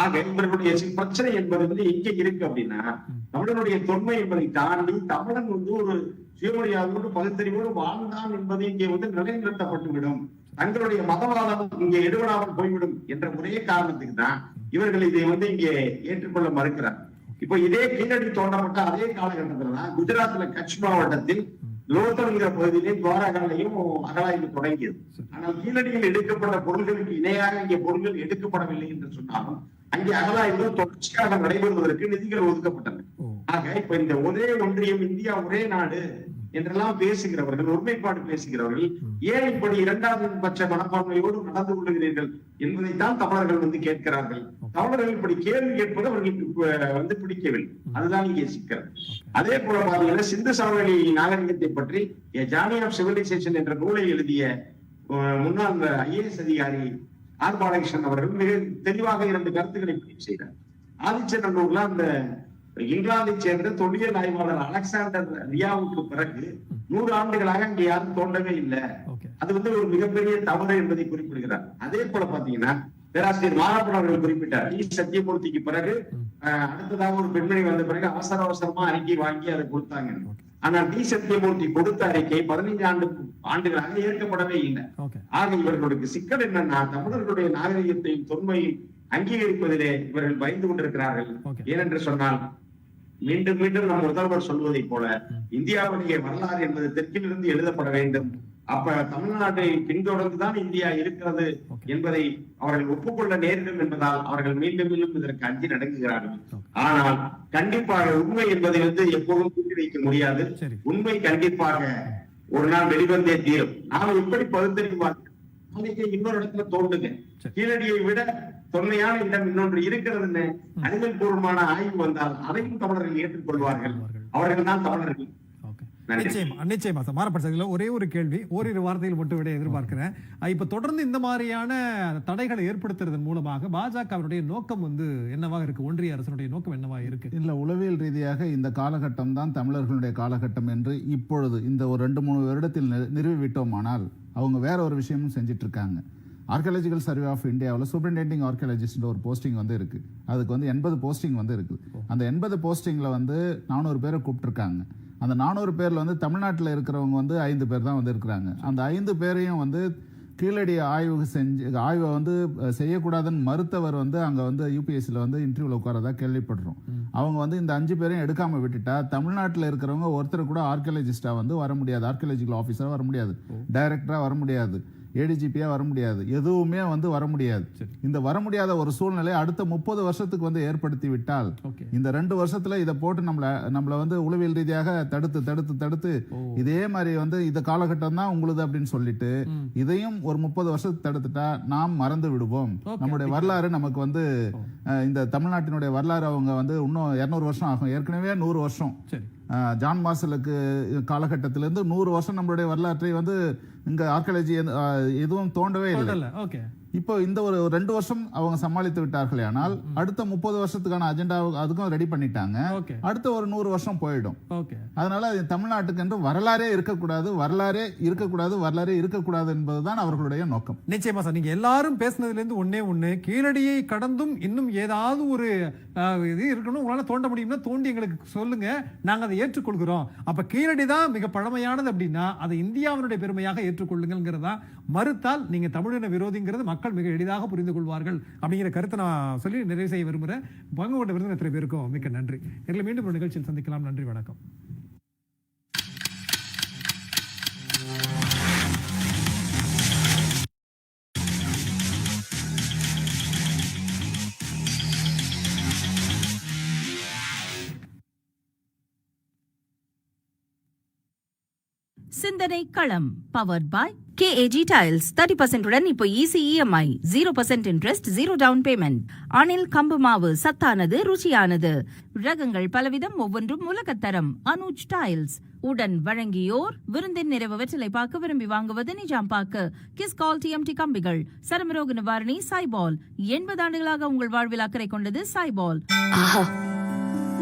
ஆக இவர்களுடைய பிரச்சனை என்பது எங்க இருக்கு அப்படின்னா, தமிழனுடைய தொன்மை என்பதை தாண்டி தமிழன் ஒரு சுயமொழியாளோடு பகுத்தறிவோடு வாழ்ந்தான் என்பது இங்கே நிலைநிறுத்தப்பட்டு விடும், தங்களுடைய மதவாதம் இங்கே எடுபடாமல் போய்விடும் என்ற ஒரே காரணத்துக்கு தான் இவர்கள் இதை இங்கே ஏற்றுக்கொள்ள மறுக்கிறார். இப்போ இதே கீழடி தோண்டப்பட்ட அதே காலகட்டத்துல தான் குஜராத்ல கட்ச் மாவட்டத்தில் லோத்தல்ங்கிற பகுதியிலே துவாரகாலையும் அகலாய்வு தொடங்கியது. ஆனால் கீழடியில் எடுக்கப்பட்ட பொருள்களுக்கு இணையாக இங்கே பொருள்கள் எடுக்கப்படவில்லை என்று சொன்னாலும் அங்கே அகலாய்வுகள் தொடர்ச்சியாக நடைபெறுவதற்கு நிதிகள் ஒதுக்கப்பட்டன. ஆக இப்ப இந்த ஒரே ஒன்றியம், இந்தியா ஒரே நாடு என்றெல்லாம் பேசுகிறவர்கள், ஒருமைப்பாடு பேசுகிறவர்கள் ஏன் இப்படி இரண்டாவது பட்ச மனப்பான்மையோடு நடந்து கொள்கிறீர்கள் என்பதைத்தான் தமிழர்கள் கேட்கிறார்கள். தமிழர்கள் இப்படி கேள்வி கேட்பது அவர்களுக்கு பிடிக்கவில்லை. அதுதான் இங்கே சிக்கல். அதே போல பாத்தீங்கன்னா சிந்து சமவெளி நாகரிகத்தை பற்றி ஜார்னி ஆஃப் சிவிலைசேஷன் என்ற நூலை எழுதிய முன்னாள் IAS அதிகாரி ஆர் பாலகிருஷ்ணன் அவர்கள் மிக தெளிவாக 2 கருத்துக்களை பதிவு செய்தார். ஆதிச்சநல்லூர்ல அந்த இங்கிலாந்தை சேர்ந்த தொல்லியல் ஆய்வாளர் அலெக்சாண்டர் ரியாவுக்கு பிறகு 100 ஆண்டுகளாக அங்கே யாரும் தோண்டவே இல்லை. அது ஒரு மிகப்பெரிய தவறு என்பதை குறிப்பிடுகிறார். அதே போல பாத்தீங்கன்னா பேராசிரியர் மாரப்பன் அவர்கள் குறிப்பிட்டார், டி சத்தியமூர்த்திக்கு பிறகு அடுத்ததாக ஒரு பெண்மணி வந்த பிறகு அவசரமா அறிக்கை வாங்கி அதை கொடுத்தாங்க. ஆனால் டி சத்தியமூர்த்தி கொடுத்த அறிக்கை 15 ஆண்டுகளாக ஏற்கப்படவே இல்லை. ஆக இவர்களுக்கு சிக்கல் என்னன்னா, தமிழர்களுடைய நாகரிகத்தையும் தொன்மையும் அங்கீகரிப்பதிலே இவர்கள் பயந்து கொண்டிருக்கிறார்கள். ஏனென்று சொன்னால் மீண்டும் மீண்டும் நம் முதல்வர் சொல்வதை போல இந்தியாவுடைய வரலாறு என்பது தெற்கிலிருந்து எழுதப்பட வேண்டும். அப்ப தமிழ்நாட்டை பின்தொடர்ந்துதான் இந்தியா இருக்கிறது என்பதை அவர்கள் ஒப்புக்கொள்ள நேரிடும் என்பதால் அவர்கள் மீண்டும் மீண்டும் இதற்கு அஞ்சி நடக்குகிறார்கள். ஆனால் கண்டிப்பாக உண்மை என்பதை எப்போதும் கூட்டி வைக்க முடியாது. உண்மை கண்டிப்பாக ஒரு நாள் வெளிவந்தே தீரும். நாம எப்படி பகுத்தறிவார்கள் இன்னொரு இடத்துல தோண்டுங்க. கீழடியை விட தொன்மையான இடம் இன்னொன்று இருக்கிறது அறிவியல் பூர்வமான ஆய்வு வந்தால் அதையும் தமிழர்கள் ஏற்றுக்கொள்வார்கள். அவர்கள் தான் தமிழர்கள். நிச்சயமா சார். மாறப்பட்ட ஒரே ஒரு கேள்வி, ஓரிரு வார்த்தைகள் மட்டும் விட எதிர்பார்க்கிறேன். இப்ப தொடர்ந்து இந்த மாதிரியான தடைகளை ஏற்படுத்துறதன் மூலமாக பாஜகவினுடைய நோக்கம் என்னவாக இருக்கு? ஒன்றிய அரசுடைய நோக்கம் என்னவாக இருக்கு? இல்ல, உளவியல் ரீதியாக இந்த காலகட்டம் தான் தமிழர்களுடைய காலகட்டம் என்று இப்பொழுது இந்த ஒரு 2-3 வருடத்தில் நிறுவிவிட்டோமானால் அவங்க வேற ஒரு விஷயமும் செஞ்சிட்டு இருக்காங்க. ஆர்கியாலஜிக்கல் சர்வே ஆஃப் இந்தியாவில் சூப்பரிண்டெண்டிங் ஆர்கியாலஜிஸ்ட் ஒரு போஸ்டிங் இருக்கு. அதுக்கு 80 போஸ்டிங் இருக்கு. அந்த 80 போஸ்டிங்ல 400 பேரை கூப்பிட்டுருக்காங்க. அந்த 400 பேர்ல தமிழ்நாட்டில் இருக்கிறவங்க 5 பேர் தான் இருக்கிறாங்க. அந்த 5 பேரையும் கீழடி ஆய்வு செய்யக்கூடாதுன்னு மறுத்தவர் அங்க யூபிஎஸ்சியில் இன்டர்வியூல உட்காரதா கேள்விப்படுறோம். அவங்க இந்த 5 பேரையும் எடுக்காம விட்டுட்டா தமிழ்நாட்டில் இருக்கிறவங்க ஒருத்தர் கூட ஆர்கியாலஜிஸ்டா வர முடியாது, ஆர்கியாலஜிக்கல் ஆஃபீஸரா வர முடியாது, டைரக்டரா வர முடியாது, ஏடிஜிபியா வர முடியாது, எதுவுமே வர முடியாது. இந்த வர முடியாத ஒரு சூழ்நிலை அடுத்த 30 வருஷத்துக்கு ஏற்படுத்தி விட்டால் இந்த 2 வருஷத்துல இதை போட்டு நம்மள உளவியல் ரீதியாக தடுத்து இதே மாதிரி இந்த காலகட்டம் தான் உங்களுது அப்படின்னு சொல்லிட்டு இதையும் ஒரு 30 வருஷத்துக்கு தடுத்துட்டா நாம் மறந்து விடுவோம். நம்முடைய வரலாறு நமக்கு இந்த தமிழ்நாட்டினுடைய வரலாறு அவங்க இன்னும் 200 வருஷம் ஆகும். ஏற்கனவே 100 வருஷம் ஜான் மார்சலுக்கு காலகட்டத்திலிருந்து 100 வருஷம் நம்மளுடைய வரலாற்றை இங்க ஆர்கியாலஜி எதுவும் தோண்டவே இல்லை. இப்போ இந்த ஒரு 2 வருஷம் அவங்க சமாளித்து விட்டார்களே, ஆனால் அடுத்த 30 வருஷத்துக்கான அஜெண்டா அதுக்கும் ரெடி பண்ணிட்டாங்க. அடுத்த ஒரு 100 வருஷம் போயிடும். அதனால தமிழ்நாட்டுக்கு என்று வரலாறே இருக்கக்கூடாது என்பதுதான் அவர்களுடைய நோக்கம். நிச்சயமா சார். நீங்க எல்லாரும் பேசினதுல இருந்து ஒண்ணு கீழடியை கடந்தும் இன்னும் ஏதாவது ஒரு இது இருக்கணும், உங்களால தோண்ட முடியும்னா தோண்டி எங்களுக்கு சொல்லுங்க, நாங்க அதை ஏற்றுக்கொள்கிறோம். அப்ப கீழடி தான் மிக பழமையானது அப்படின்னா அதை இந்தியாவினுடைய பெருமையாக ஏற்றுக்கொள்ளுங்கிறதா. மறுத்தால் நீங்க தமிழின விரோதிங்கிறது மக்கள் மிக எளிதாக புரிந்து கொள்வார்கள் அப்படிங்கிற கருத்தை நான் சொல்லி நிறைவு செய்ய விரும்புகிறேன். பங்கு கொண்ட விருந்தினர் அத்தனை பேருக்கும் மிக்க நன்றி. எங்களை மீண்டும் ஒரு நிகழ்ச்சியில் சந்திக்கலாம். நன்றி, வணக்கம். சிந்தனை களம் பவர்ட் பாய் KAG Tiles. 30% உடன் இப்போ easy EMI, 0% interest, 0 down payment. Anil கம்பு மாவு சத்தானது, ருச்சியானது. ரகங்கள் பலவிதம், ஒவ்வொன்றும் உலகத்தரம். அனுஜ் டைல்ஸ் உடன் வழங்கியோர் விருந்தின் நிறைவு வெற்றிலை பார்க்க விரும்பி வாங்குவது நிஜாம் பாக்கு. கிஸ்கால் TMT கம்பிகள், சருமரோக நிவாரணி சாய்பால். 80 ஆண்டுகளாக உங்கள் வாழ்வில் அக்கறை கொண்டது சாய்பால். ஆஹா,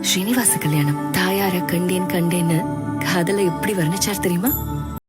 ஸ்ரீனிவாச கல்யாணம் தாயார கண்டேன்னு காதல எப்படி வர்ணிச்சார் தெரியுமா?